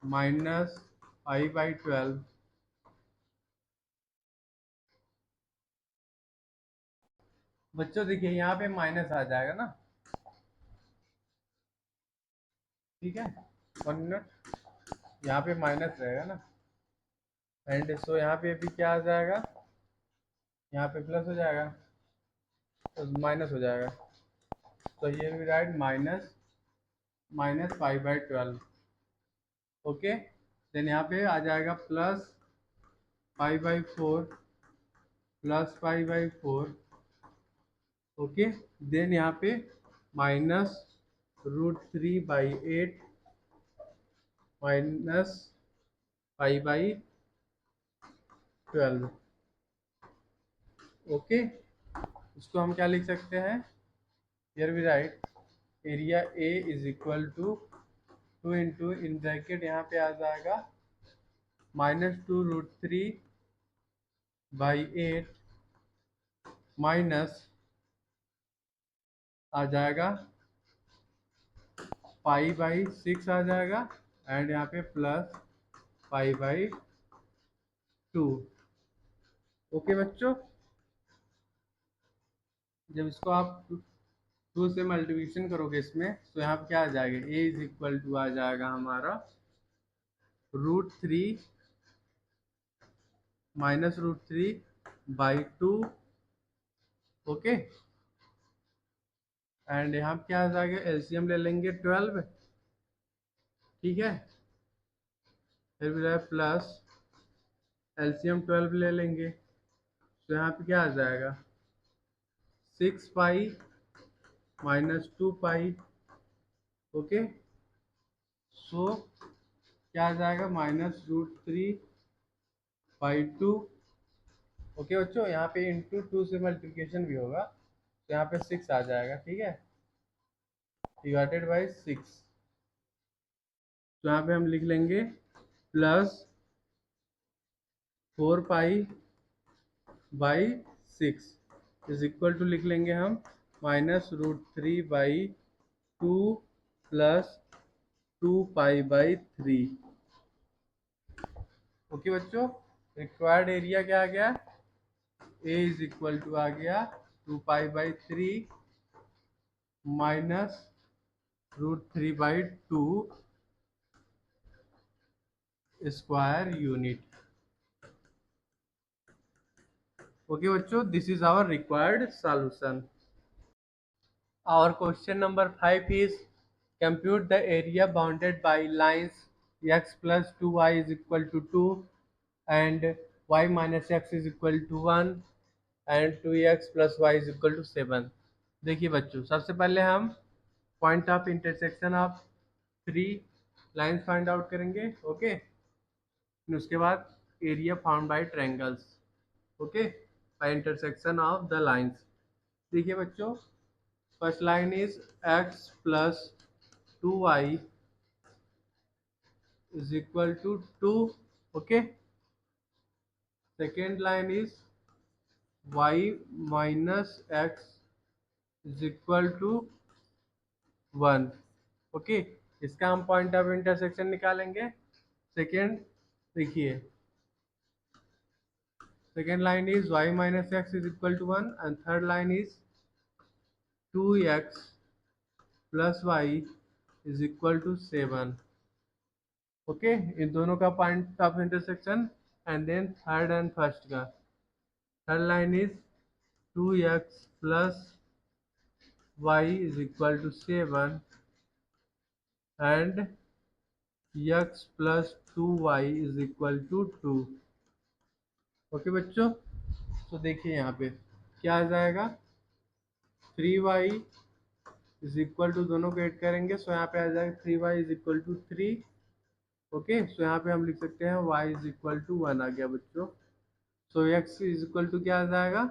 माइनस 5/12। बच्चों देखिए यहाँ पे माइनस आ जाएगा ना, ठीक है, 1 मिनट, यहाँ पे माइनस रहेगा ना, एंड सो यहाँ पे भी क्या आ जाएगा, यहाँ पे प्लस हो जाएगा तो माइनस हो जाएगा, तो ये भी राइट -5/12। ओके, देन यहाँ पे आ जाएगा प्लस 5/4 प्लस 5/4। ओके, देन यहाँ पे -√3/8 माइनस 5/12। ओके, इसको हम क्या लिख सकते हैं, here we write area A is equal to 2 into in bracket यहाँ पे आ जाएगा -2√3/8 माइनस आ जाएगा 5/6 आ जाएगा, एंड यहाँ पे प्लस 5/2। ओके बच्चों, जब इसको आप 2 से मल्टीप्लिकेशन करोगे इसमें, तो यहाँ पे क्या आ जाएगा, ए इज इक्वल टू आ जाएगा हमारा √3 -√3/2। ओके, एंड यहाँ पे क्या आ जाएगा, एलसीएम ले लेंगे 12, ठीक है, फिर भी प्लस एलसीएम 12 ले लेंगे, तो यहाँ पे क्या आ जाएगा 6π -2π। ओके, सो क्या आ जाएगा -√3/2। ओके बच्चों, यहाँ पे इंटू 2 से मल्टीप्लिकेशन भी होगा, तो यहाँ पे 6 आ जाएगा, ठीक है, डिवाइडेड बाई 6। तो यहाँ पे हम लिख लेंगे प्लस 4π/6 इज इक्वल टू लिख लेंगे हम -√3/2 प्लस 2π/3। ओके बच्चों, रिक्वायर्ड एरिया क्या आ गया, ए इज इक्वल टू आ गया 2π/3 माइनस √3/2 स्क्वायर यूनिट। ओके बच्चों, this is our required solution. Our question number 5 is compute the area bounded by lines x plus 2y is equal to 2 and y minus x is equal to 1 and 2x plus y is equal to 7. देखिए बच्चों, सबसे पहले हम point of intersection of three lines find out करेंगे। Okay, उसके बाद area found by triangles. Okay, by intersection of the lines. देखिए बच्चों, first line is x plus 2y is equal to 2. Okay, second line is y minus x is equal to 1. Okay, इसका हम point of intersection निकालेंगे। Second, देखिए, second line is y minus x is equal to 1 and third line is 2x plus y is equal to 7। Okay, इन दोनों का point of intersection. And then third and first का, third line is 2x plus y is equal to 7 and x plus 2y is equal to 2। Okay बच्चों, तो देखिए यहाँ पे क्या आ जाएगा, 3y इज इक्वल टू, दोनों को ऐड करेंगे सो यहाँ पे आ जाएगा 3y is equal to 3। Okay, so यहाँ पे हम लिख सकते हैं y इज इक्वल टू 1 आ गया बच्चों। So x is equal to क्या आ जाएगा,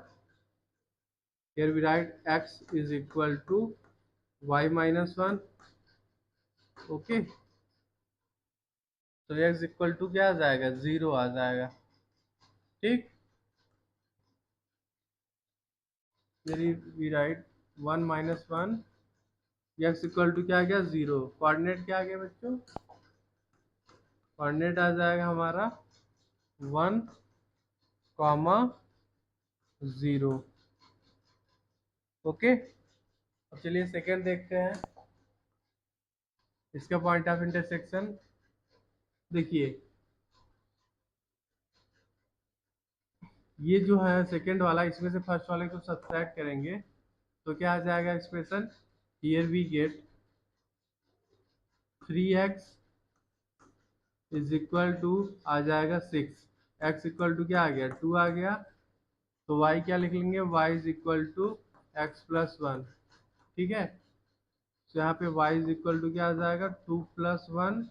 here we write x is equal to y minus 1। Okay, तो x इक्वल टू क्या आ जाएगा, 0 आ जाएगा। ठीक, we write 1 minus 1, x equal to क्या आ गया, 0। कोऑर्डिनेट क्या आ गया बच्चों, कोऑर्डिनेट आ जाएगा हमारा 1 कॉमा 0। ओके, अब चलिए सेकंड देखते हैं, इसका पॉइंट ऑफ इंटरसेक्शन। देखिए, ये जो है सेकंड वाला, इसमें से फर्स्ट वाले को सब्ट्रैक्ट करेंगे तो क्या आ जाएगा expression, here we get 3x is equal to आ जाएगा 6। x इक्वल टू क्या आ गया, 2 आ गया। तो y क्या लिख लेंगे, y is equal to x plus 1। ठीक है, तो यहाँ पे y इज इक्वल टू क्या आ जाएगा, 2 plus 1।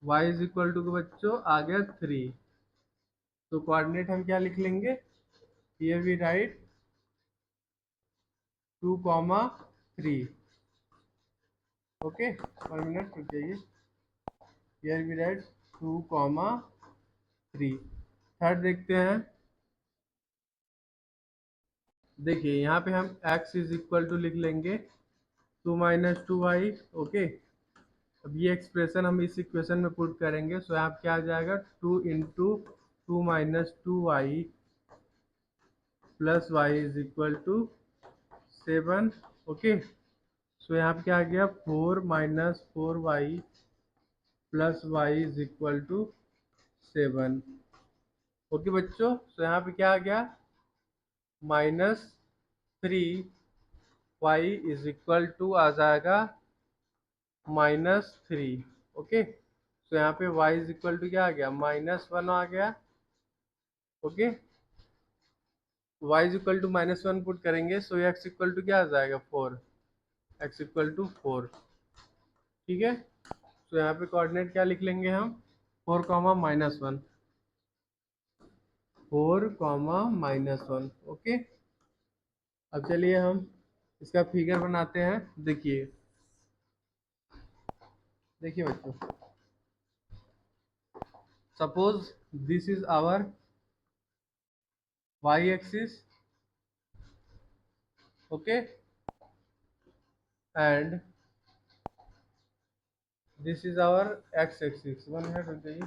y is equal to बच्चों आ गया 3। तो कोऑर्डिनेट हम क्या लिख लेंगे, here we write 2 comma 3। Okay, 1 minute रुक जाइए, here we write 2 comma 3। Third देखते हैं। देखिए यहाँ पे हम x इज इक्वल टू लिख लेंगे 2 माइनस 2y। ओके, अब ये एक्सप्रेशन हम इस इक्वेशन में पुट करेंगे, सो यहाँ क्या आ जाएगा, 2 into 2 minus 2y plus y is equal to 7। Okay, so यहाँ पे क्या आ गया, 4 minus 4y plus y is equal to 7। Okay बच्चों, सो यहाँ पे क्या आ गया, -3y इज इक्वल टू आ जाएगा -3। ओके, तो यहाँ पे y इज इक्वल टू क्या आ गया, -1 आ गया। Okay, y is equal to -1 put करेंगे, सो x इक्वल टू क्या आ जाएगा, 4। x equal to 4। ठीक है, तो यहाँ पे कोऑर्डिनेट क्या लिख लेंगे हम, 4 कॉमा -1, 4 कॉमा -1। ओके, अब चलिए हम इसका फिगर बनाते हैं। देखिए, देखिए बच्चों, suppose this is our y axis. Okay, and this is our x axis. 1 minute रुक जाइए,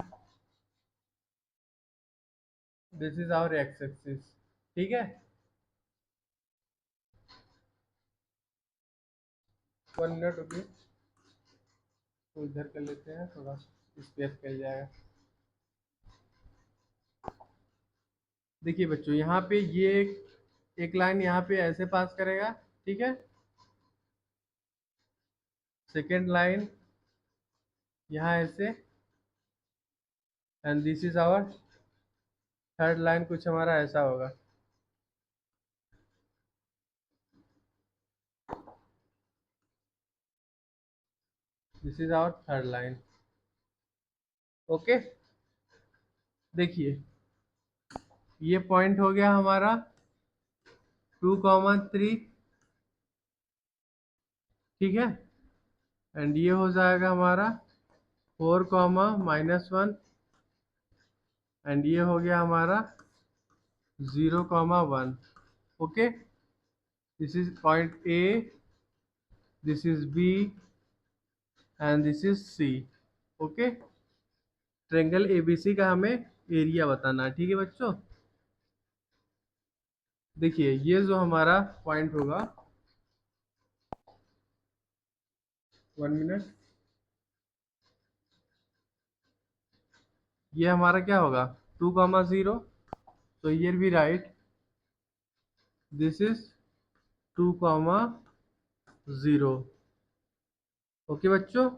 this is our x axis. ठीक है, 1 मिनट रुकिए, तो इधर कर लेते हैं, थोड़ा स्पेस मिल जाएगा। देखिए बच्चों, यहाँ पे ये एक लाइन यहाँ पे ऐसे पास करेगा। ठीक है, सेकेंड लाइन यहाँ ऐसे, and this is our third line, कुछ हमारा ऐसा होगा। This is our third line. Okay, देखिए ये पॉइंट हो गया हमारा 2,3, ठीक है। एंड ये हो जाएगा हमारा 4, -1, एंड ये हो गया हमारा 0, 1। Okay, this is point A, this is B and this is C. Okay, triangle ABC का हमें एरिया बताना है, ठीक है बच्चों। देखिए ये जो हमारा पॉइंट होगा, 1 मिनट, ये हमारा क्या होगा 2, 0। तो here we write this is 2, 0। Okay बच्चों,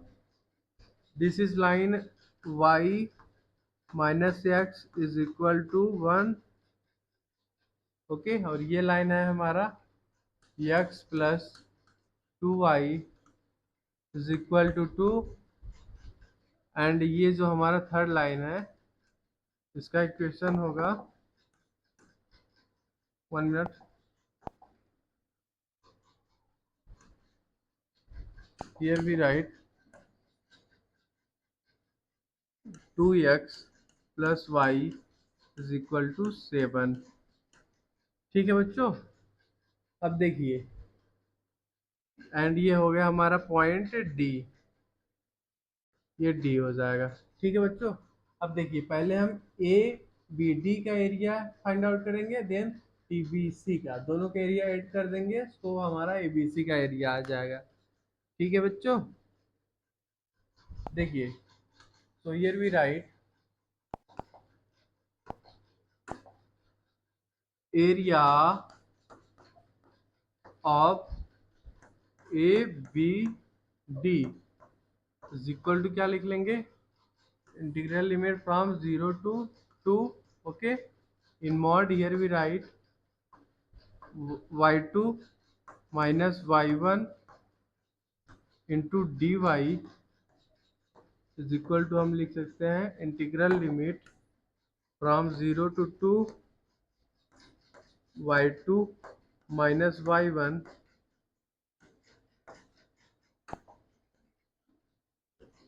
this is line y -x is equal to 1। Okay, और ये लाइन है हमारा x plus 2y is equal to 2। And ये जो हमारा थर्ड लाइन है इसका इक्वेशन होगा, 1 minute, here we write 2x plus y is equal to 7। ठीक है बच्चों, अब देखिए एंड ये हो गया हमारा पॉइंट डी, ये डी हो जाएगा। ठीक है बच्चों, अब देखिए पहले हम ए बी डी का एरिया फाइंड आउट करेंगे, देन टी बी सी का, दोनों का एरिया ऐड कर देंगे तो हमारा ए बी सी का एरिया आ जाएगा। ठीक है बच्चों, देखिए so here we write area of ABD is equal to क्या लिख लेंगे, integral limit from 0 to 2। Okay, in mod here we write y2 minus y1 into dy is equal to, हम लिख सकते हैं integral limit from 0 to 2 y2 minus y1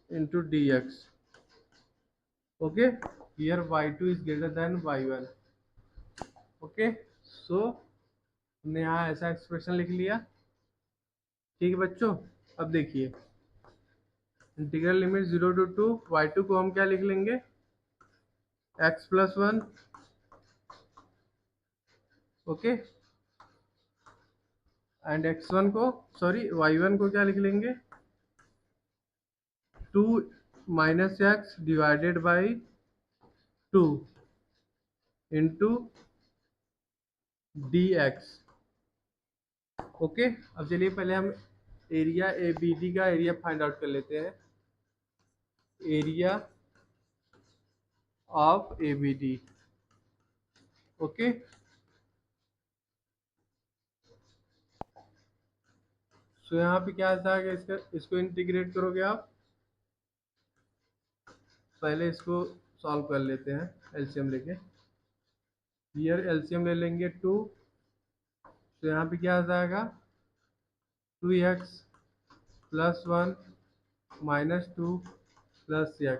into dx। Okay, here y2 is greater than y1। Okay, so हमने यहाँ ऐसा expression लिख लिया। ठीक है बच्चों, अब देखिए इंटीग्रल लिमिट 0 to 2, y2 को हम क्या लिख लेंगे x plus 1। Okay, and x1 को, सॉरी y1 को क्या लिख लेंगे 2 minus x divided by 2 into D x. Okay, अब चलिए पहले हम एरिया ए बी डी का एरिया फाइंड आउट कर लेते हैं, area of A B D. Okay, so यहाँ पे क्या आता है, इसको इंटीग्रेट करोगे आप, पहले इसको सॉल्व कर लेते हैं एलसीएम लेके। हियर एलसीएम ले लेंगे 2, तो यहाँ पे क्या आ जाएगा 2x plus 1 -2 plus x।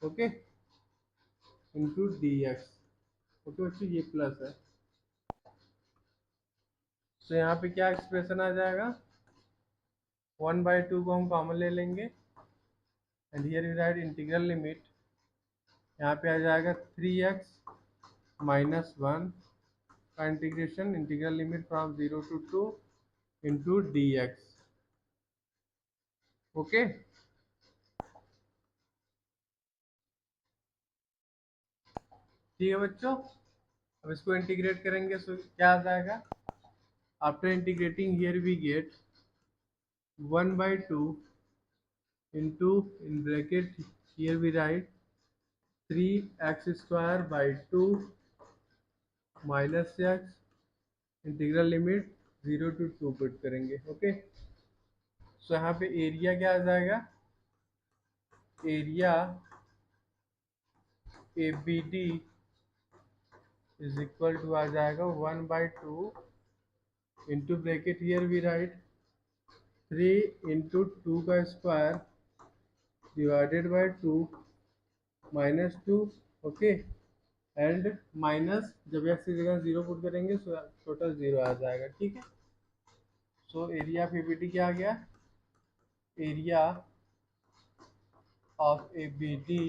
Okay, into D x. Okay बच्चों, ये प्लस है, तो यहाँ पे क्या एक्सप्रेशन आ जाएगा 1/2 को हम कॉमन ले लेंगे, and here we write integral limit, यहाँ पे आ जाएगा 3x-1 का integration, integral limit from 0 to 2 into D x. Okay, ठीक है बच्चों, अब इसको इंटीग्रेट करेंगे तो क्या आ जाएगा, after integrating here we get 1/2 into, in bracket here we write 3x² 2 minus x, integral limit 0 to 2 put करेंगे। ओके, सो यहाँ पे एरिया क्या आ जाएगा, area A B D is equal to आ जाएगा 1/2 into bracket here we write 3 into 2 का square divided by 2 -2, okay. And minus जब एक्स की जगह 0 पुट करेंगे सो टोटल 0 आ जाएगा, ठीक है। सो एरिया ऑफ एबीडी क्या आ गया, area of ABD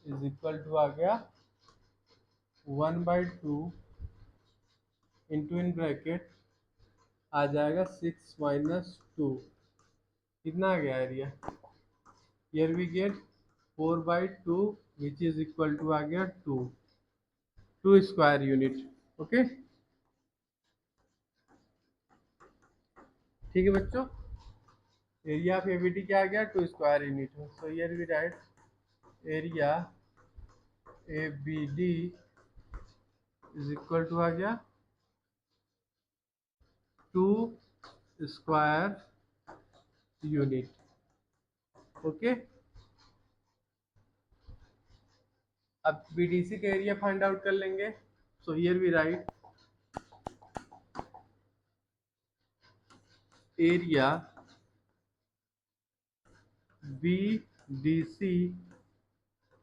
is equal to आ गया 1/2 इंटू इन ब्रैकेट आ जाएगा 6 -2, कितना आ गया area, here we get 4/2 which is equal to आ गया 2 स्क्वायर यूनिट, ओके। ठीक है बच्चों, एरिया ऑफ एबीडी क्या आ गया, 2 square unit. So here we write area A B D is equal to आ गया 2 स्क्वायर यूनिट, ओके। अब बीडीसी का एरिया फाइंड आउट कर लेंगे। So here we write area B D C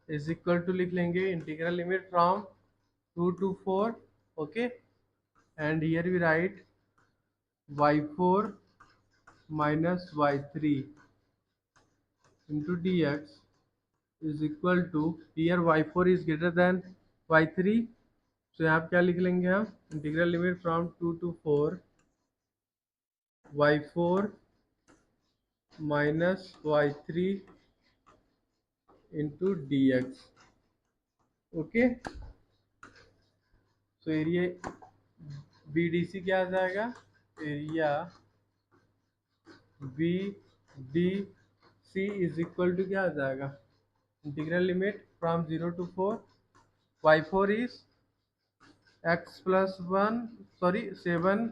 is equal to लिख लेंगे integral limit from 2 to 4, okay. And here we write y4 minus y3 into dx is equal to, here y4 is greater than y3, so यहाँ पे क्या लिख लेंगे हम, integral limit from 2 to 4 y4 minus y3 into dx, okay. So area B D C क्या आ जाएगा, area B D C is equal to क्या आ जाएगा, integral limit from 0 to 4 y4 is x plus 1, sorry 7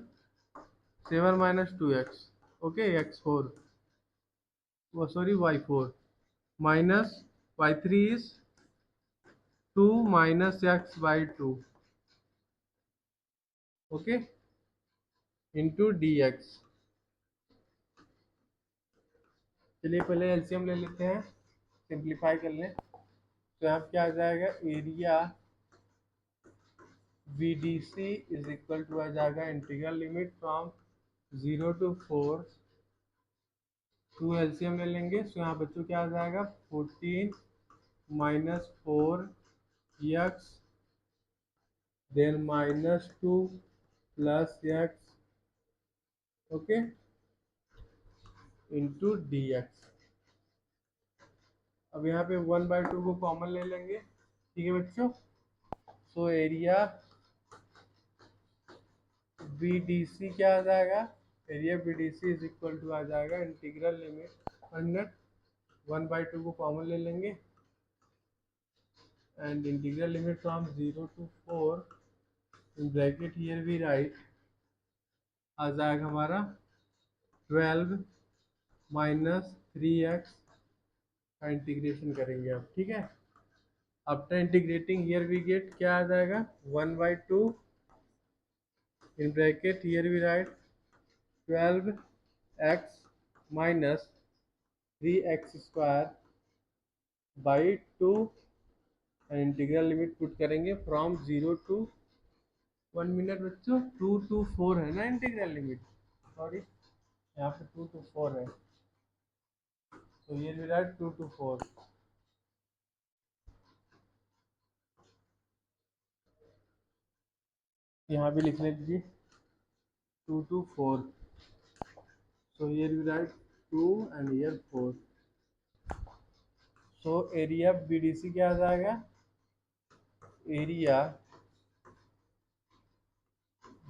minus 2x, okay, x4, oh sorry y4 minus y3 is 2 minus x by 2, okay, into dx। चलिए पहले LCM ले लेते हैं, simplify कर लें। तो यहाँ क्या आ जाएगा, area B D C is equal to आ जाएगा integral limit from 0 to 4, 2 LCM ले लेंगे। सो यहाँ बच्चों क्या आ जाएगा, 14 minus 4x then -2 plus x, okay, into dx। अब यहाँ पे 1/2 को कॉमन ले लेंगे, ठीक है बच्चों। So area B D C क्या आ जाएगा, area B D C is equal to आ जाएगा इंटीग्रल लिमिट 1/2 को कॉमन ले लेंगे and integral limit from 0 to 4 in bracket here we write आ जाएगा हमारा 12 minus 3x का इंटीग्रेशन करेंगे अब, ठीक है। After integrating here we get क्या आ जाएगा, 1/2 in bracket here we write 12x minus 3x square by 2 integral limit put करेंगे फ्रॉम 0 to 1 मिनट बच्चों 2 to 4 है ना इंटीग्रल लिमिट, सॉरी यहाँ पे 2 to 4 है। तो ये भी राइट 2 to 4, यहाँ भी लिखने दीजिए 2 to 4। So here we write 2 and here 4. So area BDC क्या आ जाएगा, area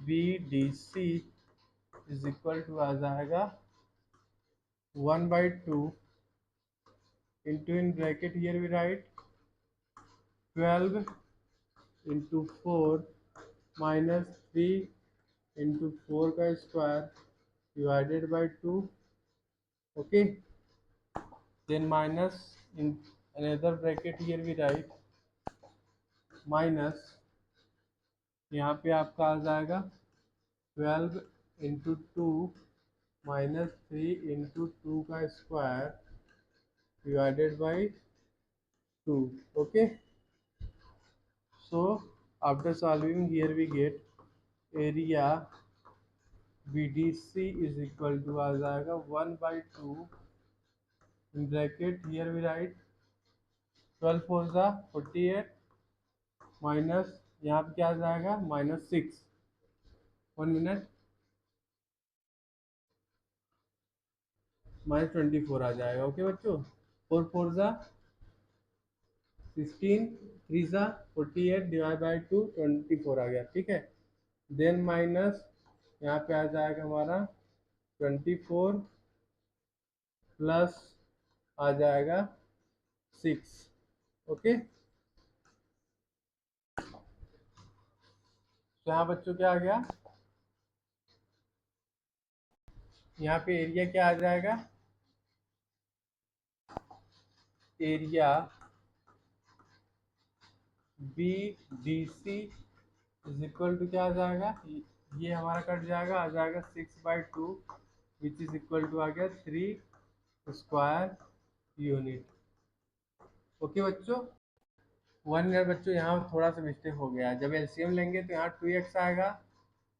BDC is equal to आ जाएगा 1/2 into in bracket here we write 12 into 4 minus 3 into 4 का square divided by 2 Okay, then minus in another bracket here we write minus, यहाँ पे आपका आ जाएगा 12 इंटू टू माइनस 3 इंटू 2 का square divided by 2. Okay, so after solving here we get area BDC is equal to आ जाएगा 1/2 in bracket here we write 12 4 जा 48 minus यहाँ पे क्या आ जाएगा -6. 1 मिनट, -24 आ जाएगा. ओके बच्चों, 4 4 जा 16, 3 जा 48 डिवाइड बाई 2 24 आ गया. ठीक है, देन माइनस यहाँ पे आ जाएगा हमारा 24 प्लस आ जाएगा 6. ओके, तो यहाँ बच्चों क्या आ गया, यहाँ पे एरिया क्या आ जाएगा, area B D C is equal to क्या आ जाएगा, ये हमारा कट जाएगा, आ जाएगा 6/2 विच इज इक्वल टू आ गया 3 स्क्वायर यूनिट. ओके बच्चों, 1 मिनट बच्चों, यहाँ थोड़ा सा मिस्टेक हो गया है. जब एलसीएम लेंगे तो यहाँ 2x आएगा.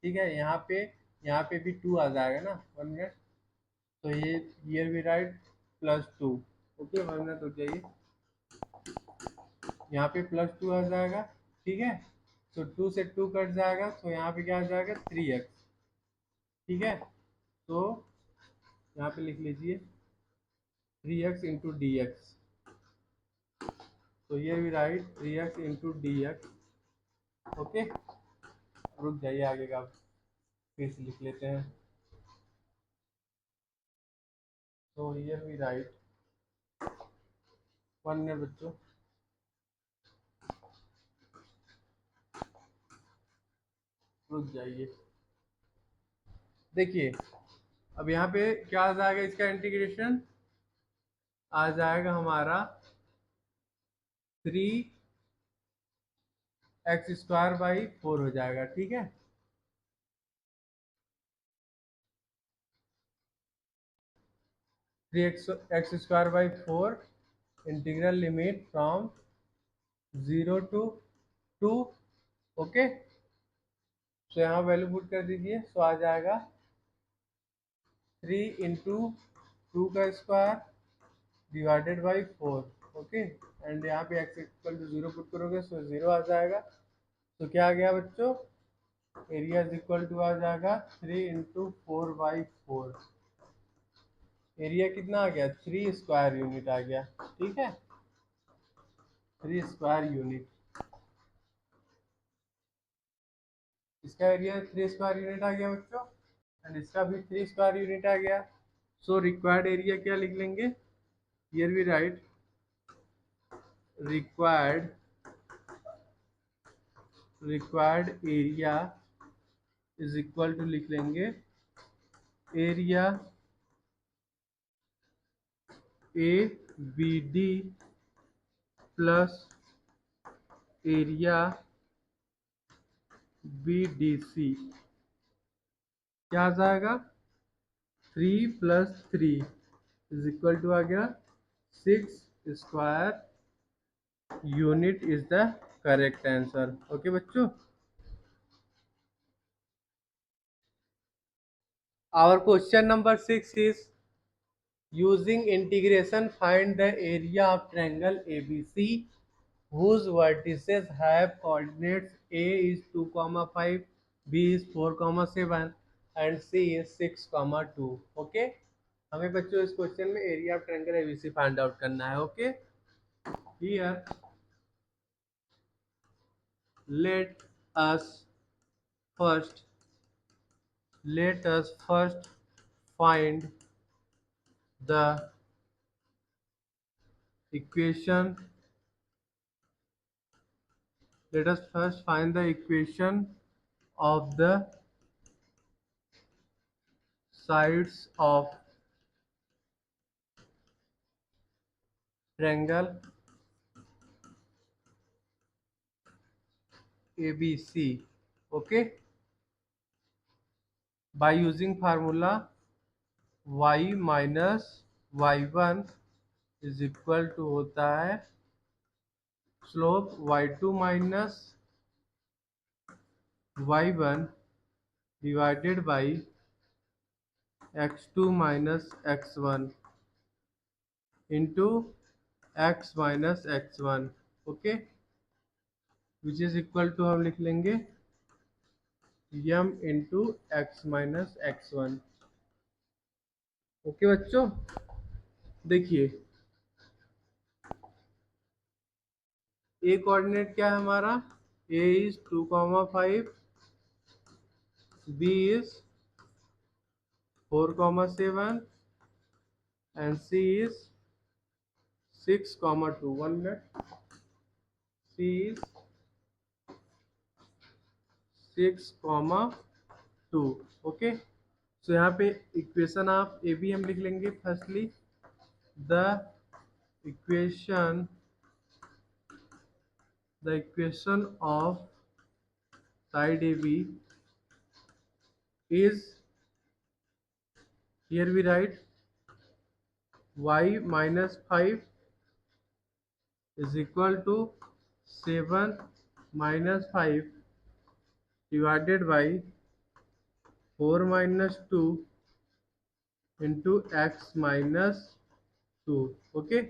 ठीक है, यहाँ पे भी 2 आ जाएगा ना. 1 मिनट, तो ये here we write +2. Okay, 1 minute रुक जाइए, यहाँ पे +2 आ जाएगा. ठीक है, तो 2 से 2 कट जाएगा, तो यहाँ पे क्या आ जाएगा 3x. ठीक है, तो यहाँ पे लिख लीजिए 3x इंटू डी एक्स. तो ये भी right 3x into D x. Okay, रुक जाइए, आगे का फिर से लिख लेते हैं. तो ये भी राइट 1 मिनट बच्चों, रुक जाइए. देखिए, अब यहाँ पे क्या आ जाएगा, इसका इंटीग्रेशन आ जाएगा हमारा 3x² बाई 4 हो जाएगा. ठीक है, 3x² by 4 integral limit from 0 to 2. Okay, तो यहाँ वैल्यू पुट कर दीजिए, सो आ जाएगा 3 इंटू 2 का square divided by 4. Okay, and यहाँ पे x इक्वल टू 0 पुट करोगे, सो 0 आ जाएगा. तो क्या आ गया बच्चों, एरिया इज इक्वल टू आ जाएगा 3 इंटू 4/4. एरिया कितना आ गया, 3 स्क्वायर यूनिट आ गया. ठीक है, 3 स्क्वायर यूनिट, इसका एरिया 3 स्क्वायर यूनिट आ गया बच्चों, एंड इसका भी 3 स्क्वायर यूनिट आ गया. सो रिक्वायर्ड एरिया क्या लिख लेंगे, here we write required area is equal to लिख लेंगे area A B D plus area B D C. क्या आ जाएगा, 3 + 3 इज इक्वल टू आ गया 6 square unit is the correct answer. Okay बच्चों, our question number 6 is using integration find the area of triangle ABC whose vertices have coordinates a is 2, 5, b is 4, 7 and c is 6, 2. Okay, हमें बच्चों इस question में area of triangle ABC find out करना है. Okay, here let us first find the equation. Let us first find the equation of the sides of triangle ABC, okay, by using formula y minus y1 is equal to होता है slope y2 minus y1 divided by x2 minus x1 into x minus x1, okay, which is equal to हम लिख लेंगे m into x minus x1। Okay बच्चों, देखिए A coordinate क्या है हमारा, a is 2,5, b is 4,7 and c is 6,2। 1 minute, c is 6,2, okay. So यहाँ पे इक्वेशन आप ए बी हम लिख लेंगे। Firstly the equation of side A B is, here we write y minus 5 is equal to 7 minus 5 divided by 4 minus 2 into x minus 2, okay.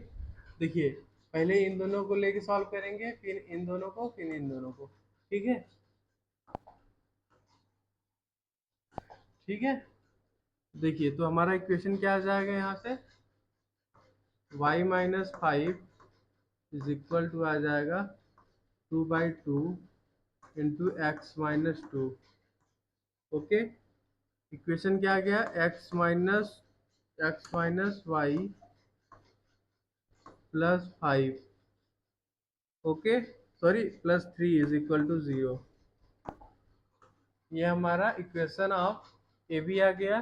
देखिए पहले इन दोनों को लेके सॉल्व करेंगे, फिर इन दोनों को, फिर इन दोनों को, ठीक है, ठीक है। देखिए तो हमारा इक्वेशन क्या आ जाएगा यहाँ से, y minus 5 is equal to आ जाएगा 2/2 into x minus 2, okay. Equation क्या आ गया, x minus y plus 5, okay, sorry plus 3 is equal to 0। ये हमारा इक्वेशन ऑफ ए बी आ गया।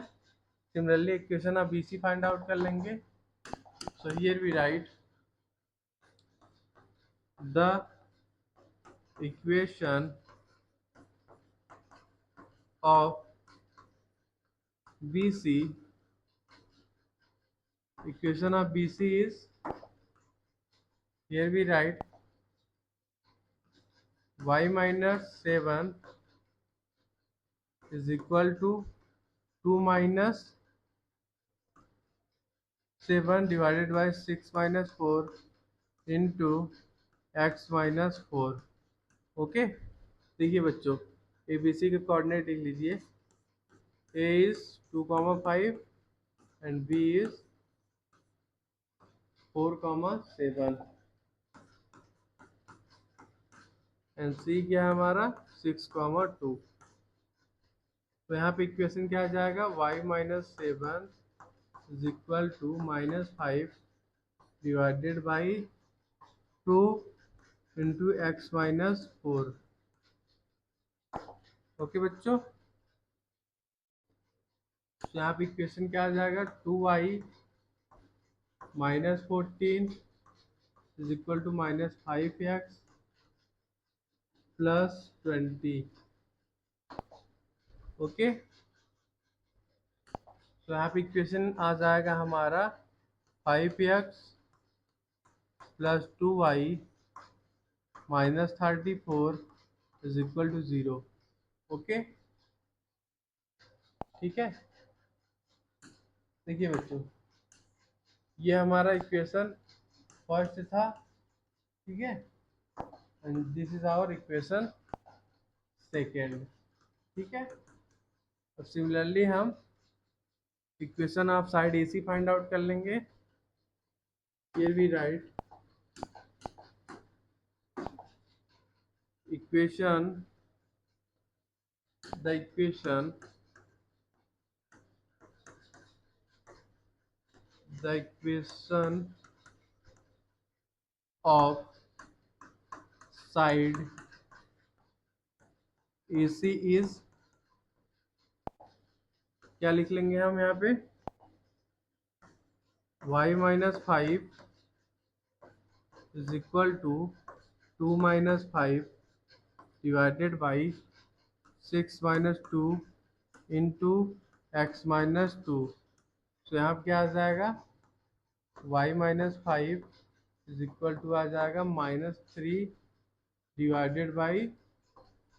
Similarly equation of B C find out कर लेंगे। So here we write the equation of B C, equation of BC is, here we write y minus 7 is equal to 2 minus 7 divided by 6 minus 4 into x minus 4, okay. देखिए बच्चों ए B सी के coordinate लिख लीजिए, a is 2,5 and b is 4,7 and c क्या है हमारा 6,2। तो यहाँ पे इक्वेशन क्या आ जाएगा, y minus 7 is equal to minus 5 divided by 2 into x minus 4, okay बच्चों। तो यहाँ पे इक्वेशन क्या आ जाएगा, 2y minus 14 is equal to minus 5x plus 20, okay. तो यहाँ पे इक्वेशन आ जाएगा हमारा 5x plus 2y minus 34 is equal to 0, okay, ठीक है। देखिए बच्चों ये हमारा इक्वेशन फर्स्ट था, ठीक है, and this is our equation second, ठीक है। और सिमिलरली हम equation of side A C find out कर लेंगे। Here we write equation the equation of side A C is, क्या लिख लेंगे हम यहाँ पे, y minus 5 is equal to 2 - 5 divided by 6 - 2 into x - 2। तो यहाँ पे क्या आ जाएगा, y - 5 इज इक्वल टू आ जाएगा -3 divided by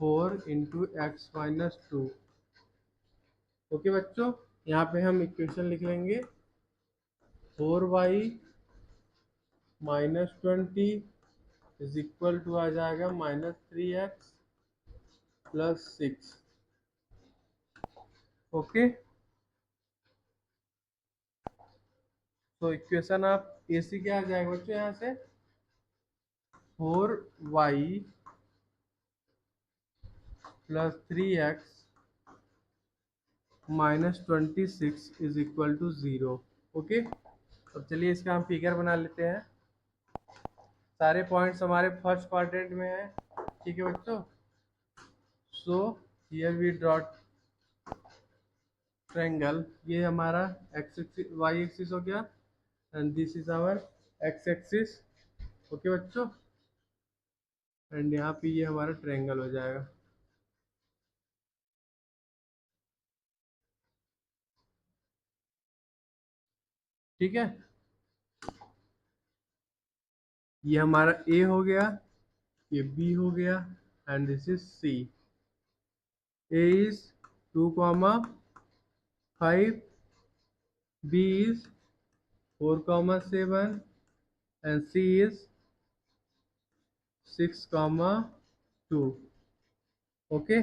4 into x - 2। Okay बच्चों, यहाँ पे हम इक्वेशन लिख लेंगे 4y - 20 इज इक्वल टू आ जाएगा -3x + 6। ओके, तो इक्वेशन आप ए सी क्या आ जाएगा बच्चों, यहाँ से 4y - 3x - 26 is equal to 0। Okay, अब चलिए इसका हम फिगर बना लेते हैं। सारे पॉइंट्स हमारे फर्स्ट क्वाड्रेंट में है, ठीक है बच्चों। So here we draw the triangle, ये हमारा एक्स एक्सिस वाई एक्सिस हो गया and this is our x axis. Okay बच्चों, एंड यहाँ पे ये हमारा ट्रायंगल हो जाएगा। ठीक है, ये हमारा ए हो गया, ये बी हो गया and this is C. A is 2, 5, B is 4, 7 and C is 6, 2। Okay,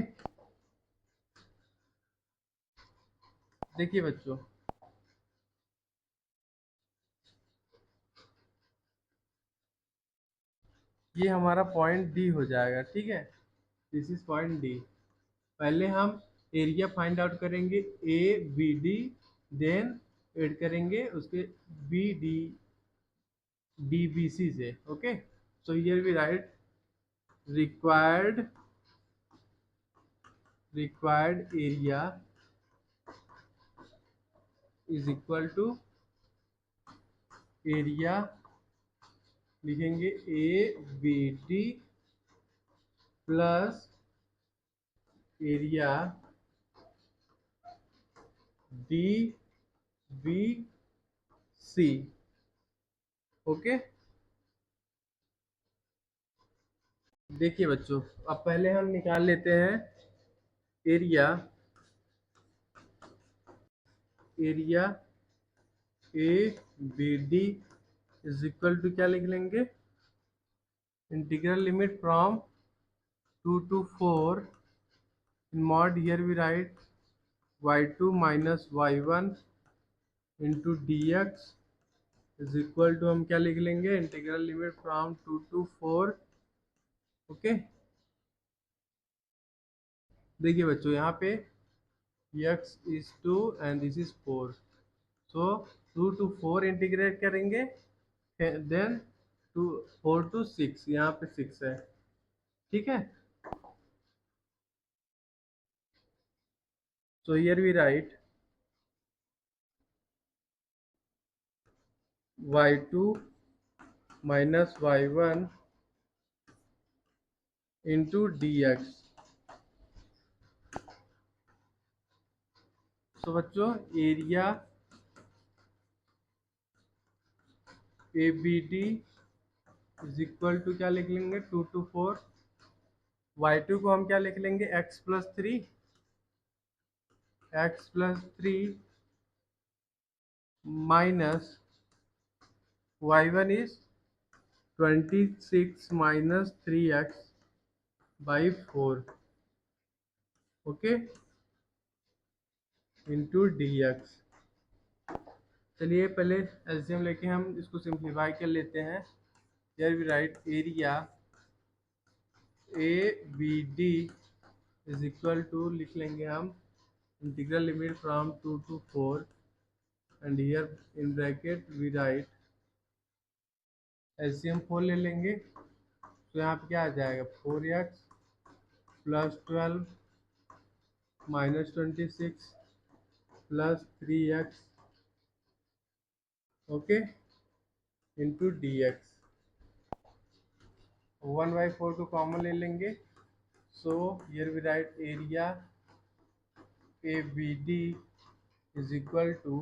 देखिए बच्चों, ये हमारा पॉइंट डी हो जाएगा। ठीक है, दिस इज पॉइंट डी। पहले हम एरिया फाइंड आउट करेंगे A B D, then add करेंगे उसके B D D B C से। Okay, so here we write required area is equal to area, लिखेंगे A B D plus area D B C. Okay, देखिए बच्चों, अब पहले हम निकाल लेते हैं area A B D is equal to क्या लिख लेंगे, integral limit from 2 to 4 in mod, here we write y2 minus y1 into dx is equal to, हम क्या लिख लेंगे, integral limit from 2 to 4। Okay, देखिए बच्चों, यहाँ पे x is 2 and this is 4, so 2 to 4 integrate करेंगे, देन 4 to 6, यहाँ पे 6 है। ठीक है, so here we write y2 minus y1 into dx। So बच्चों, area A B D is equal to क्या लिख लेंगे, 2 to 4। y2 को हम क्या लिख लेंगे, x+3 minus y1 is 26 minus 3x/4। Okay, into dx। चलिए पहले एलसीएम लेके हम इसको सिंप्लीफाई कर लेते हैं। Here we write area A B D is equal to, लिख लेंगे हम integral limit from 2 to 4 and here in bracket we write LCM 4 ले लेंगे, तो यहाँ पे क्या आ जाएगा, 4x + 12 - 26 + 3x, okay, into dx। 1/4 को कॉमन ले लेंगे, so here we write area ABD is equal to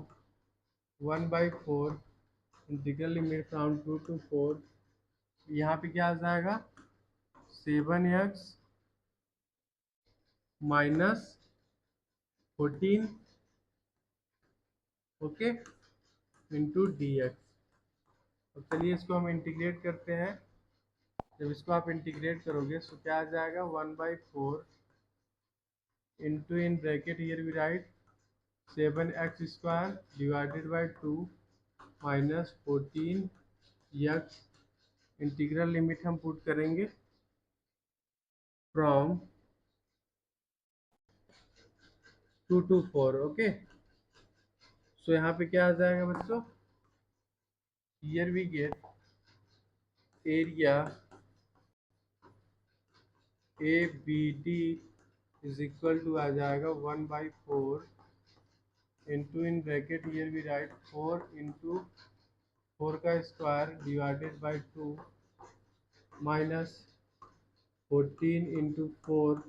1/4 integral limit from 2 to 4। यहाँ पे क्या आ जाएगा 7x minus 14 okay into DX। अब चलिए इसको हम इंटीग्रेट करते हैं। जब इसको आप इंटीग्रेट करोगे तो क्या आ जाएगा 1/4 into in bracket here we write 7x² divided by 2 minus 14x। Integral limit हम पुट करेंगे फ्रॉम 2 to 4 ओके। सो यहाँ पे क्या आ जाएगा बच्चों, here we get area ABD is equal to आ जाएगा 1/4 into in bracket here we write 4 into 4 का square divided by 2 minus 14 into 4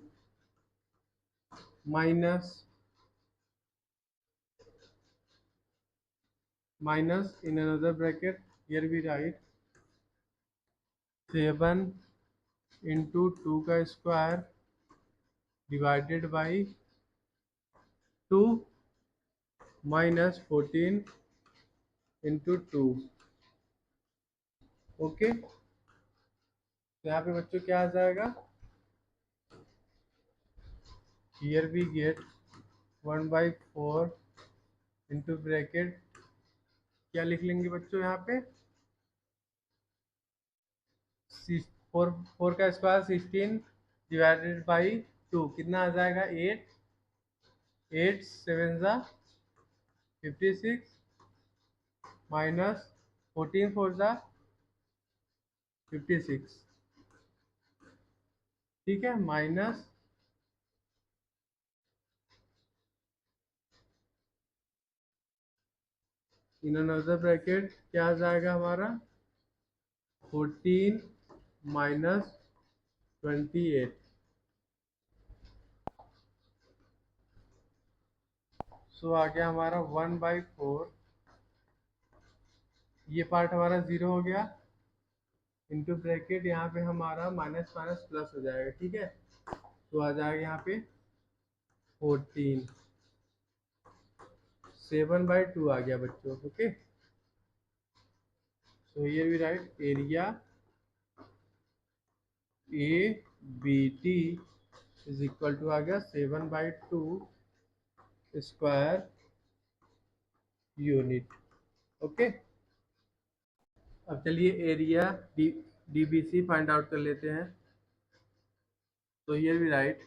minus in another bracket here we write 7 into 2 का square divided by 2 minus 14 into 2 okay. तो यहाँ पे बच्चों क्या आ जाएगा, here we get 1/4 into bracket क्या लिख लेंगे बच्चों यहाँ पे 4 का स्क्वायर 16 डिवाइडेड बाई 2 कितना आ जाएगा 8 8 7 जा 56 माइनस 14 4 जा 56 ठीक है, माइनस इन अनदर ब्रैकेट क्या आ जाएगा हमारा 14 माइनस 28। सो आ गया हमारा 1/4, ये पार्ट हमारा 0 हो गया इंटू ब्रैकेट यहाँ पे हमारा माइनस माइनस प्लस हो जाएगा ठीक है। तो आ जाएगा यहाँ पे 14 7/2 आ गया बच्चों okay. So here we write area ABD is equal to आ गया 7/2 स्क्वायर यूनिट ओके। अब चलिए एरिया DBC फाइंड आउट कर लेते हैं। तो here we write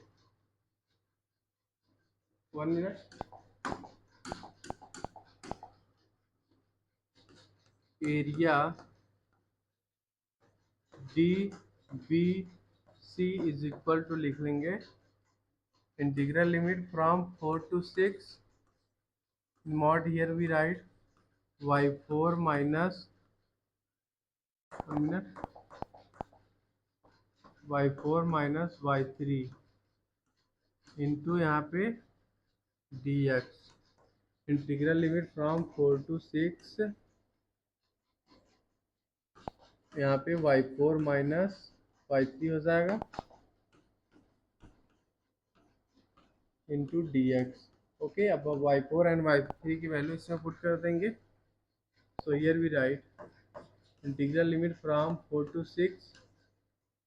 1 minute area DBC is equal to लिख लेंगे integral limit from 4 to 6 mod here we write y4 minus y4 minus y3 into यहाँ पे dx। Integral limit from 4 to 6 यहाँ पे y4 माइनस y3 हो जाएगा into dx okay. अब y4 and y3 की वैल्यू इसमें पुट कर देंगे। So here we write integral limit from 4 to 6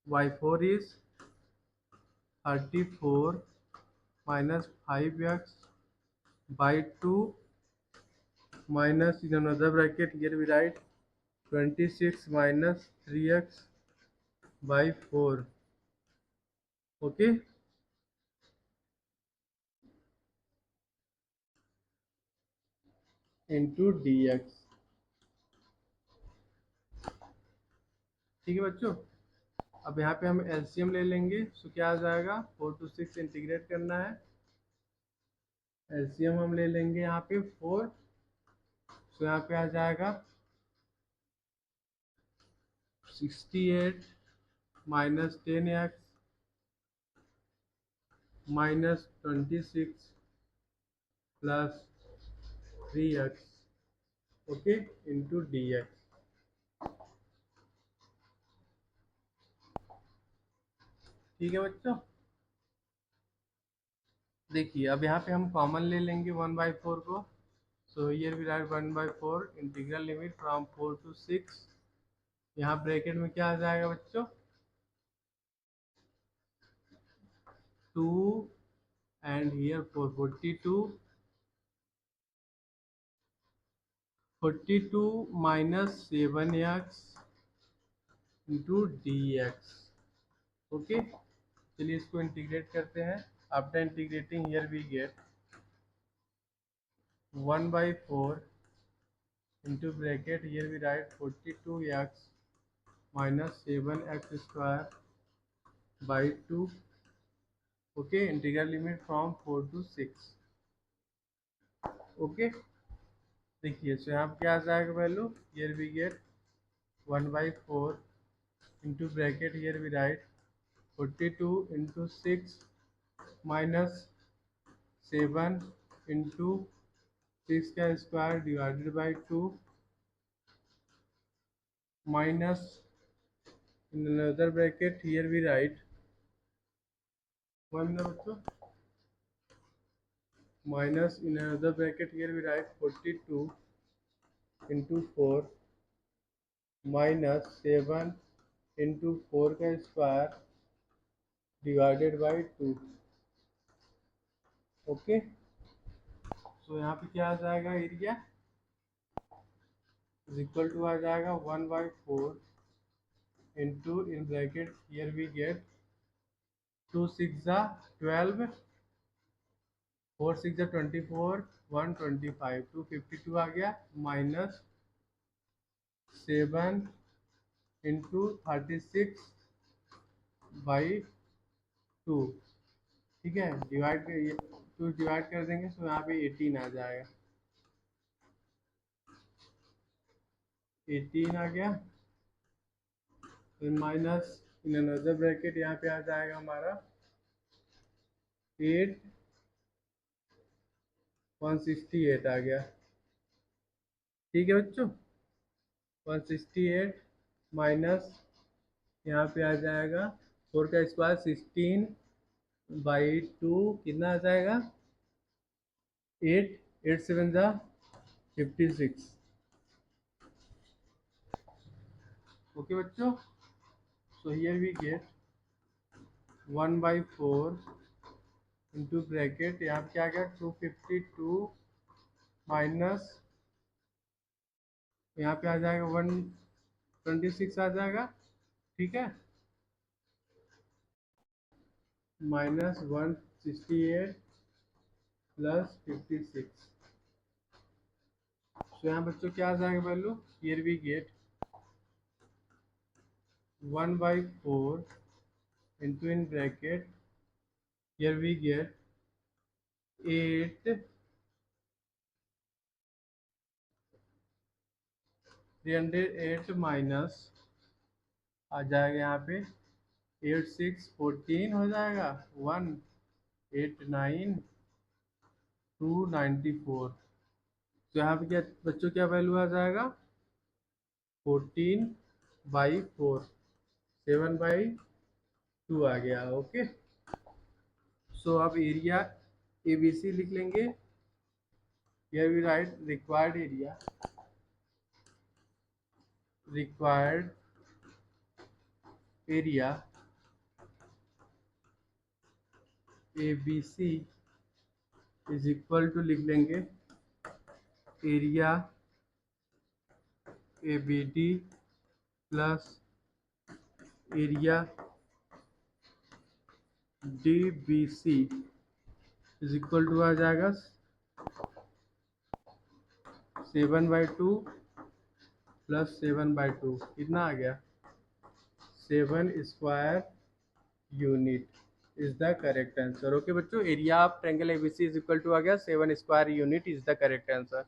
y4 is 34 minus 5x by 2 minus in another bracket here we write 26 minus 3x by 4 okay into dx ठीक है बच्चों। अब यहाँ पे हम एलसीएम ले लेंगे। सो क्या आ जाएगा 4 to 6 इंटीग्रेट करना है, एलसीएम हम ले लेंगे यहाँ पे 4। सो यहाँ पे आ जाएगा 68 minus 10x minus 26 plus 3x okay into dx। ठीक है बच्चों, देखिए अब यहाँ पे हम कॉमन ले लेंगे 1/4 को। So here we write 1/4 integral limit from 4 to 6। यहाँ ब्रैकेट में क्या आ जाएगा बच्चों, 2 and here 4 42 minus 7x into dx। Okay, चलिए इसको इंटीग्रेट करते हैं। After integrating here we get 1/4 into bracket here we write 42x minus 7x square by 2। okay, integral limit from 4 to 6। okay, देखिए सो यहाँ क्या आ जाएगा value, here we get 1/4 into bracket here we write 42 into 6 minus 7 into 6 का square divided by 2 minus in another bracket here we write 1 minute बच्चों, minus in another bracket here we write 42 into 4 minus 7 into 4 का square divided by 2। Okay, so यहाँ पे क्या आ जाएगा, area is equal to आ जाएगा 1/4 into in bracket here we get 2 6 12 4 6 24 125 252 आ गया माइनस 7 इंटू 36 बाई 2। ठीक है, डिवाइड कर तो डिवाइड कर देंगे तो यहाँ पे 18 आ जाएगा, 18 आ गया। फिर माइनस इन अनदर ब्रैकेट यहाँ पे आ जाएगा हमारा 8 168 आ गया। ठीक है बच्चों, 168 माइनस यहाँ पे आ जाएगा 4 का स्क्वायर 16 बाई 2 कितना आ जाएगा 8 8 7 56। ओके बच्चों, so here we get 1/4 into bracket यहाँ पे क्या आ गया 252 माइनस यहाँ पे आ जाएगा 126 आ जाएगा। ठीक है, माइनस 168 प्लस 56। सो यहाँ बच्चों क्या आ जाएगा value, here we get 1/4 into in bracket here we get 8 308 minus आ जाएगा यहाँ पे 8 6 14 हो जाएगा 1 8 9 294। तो यहाँ पे क्या बच्चों क्या वैल्यू आ जाएगा 14/4 7/2 आ गया। ओके, सो अब एरिया ABC लिख लेंगे। Here we write required area ABC is equal to लिख लेंगे area ABD plus area DBC is equal to आ जाएगा 7/2 प्लस 7/2 कितना आ गया 7 square unit is the correct answer. Okay बच्चों, area of triangle ABC is equal to आ गया 7 square unit is the correct answer.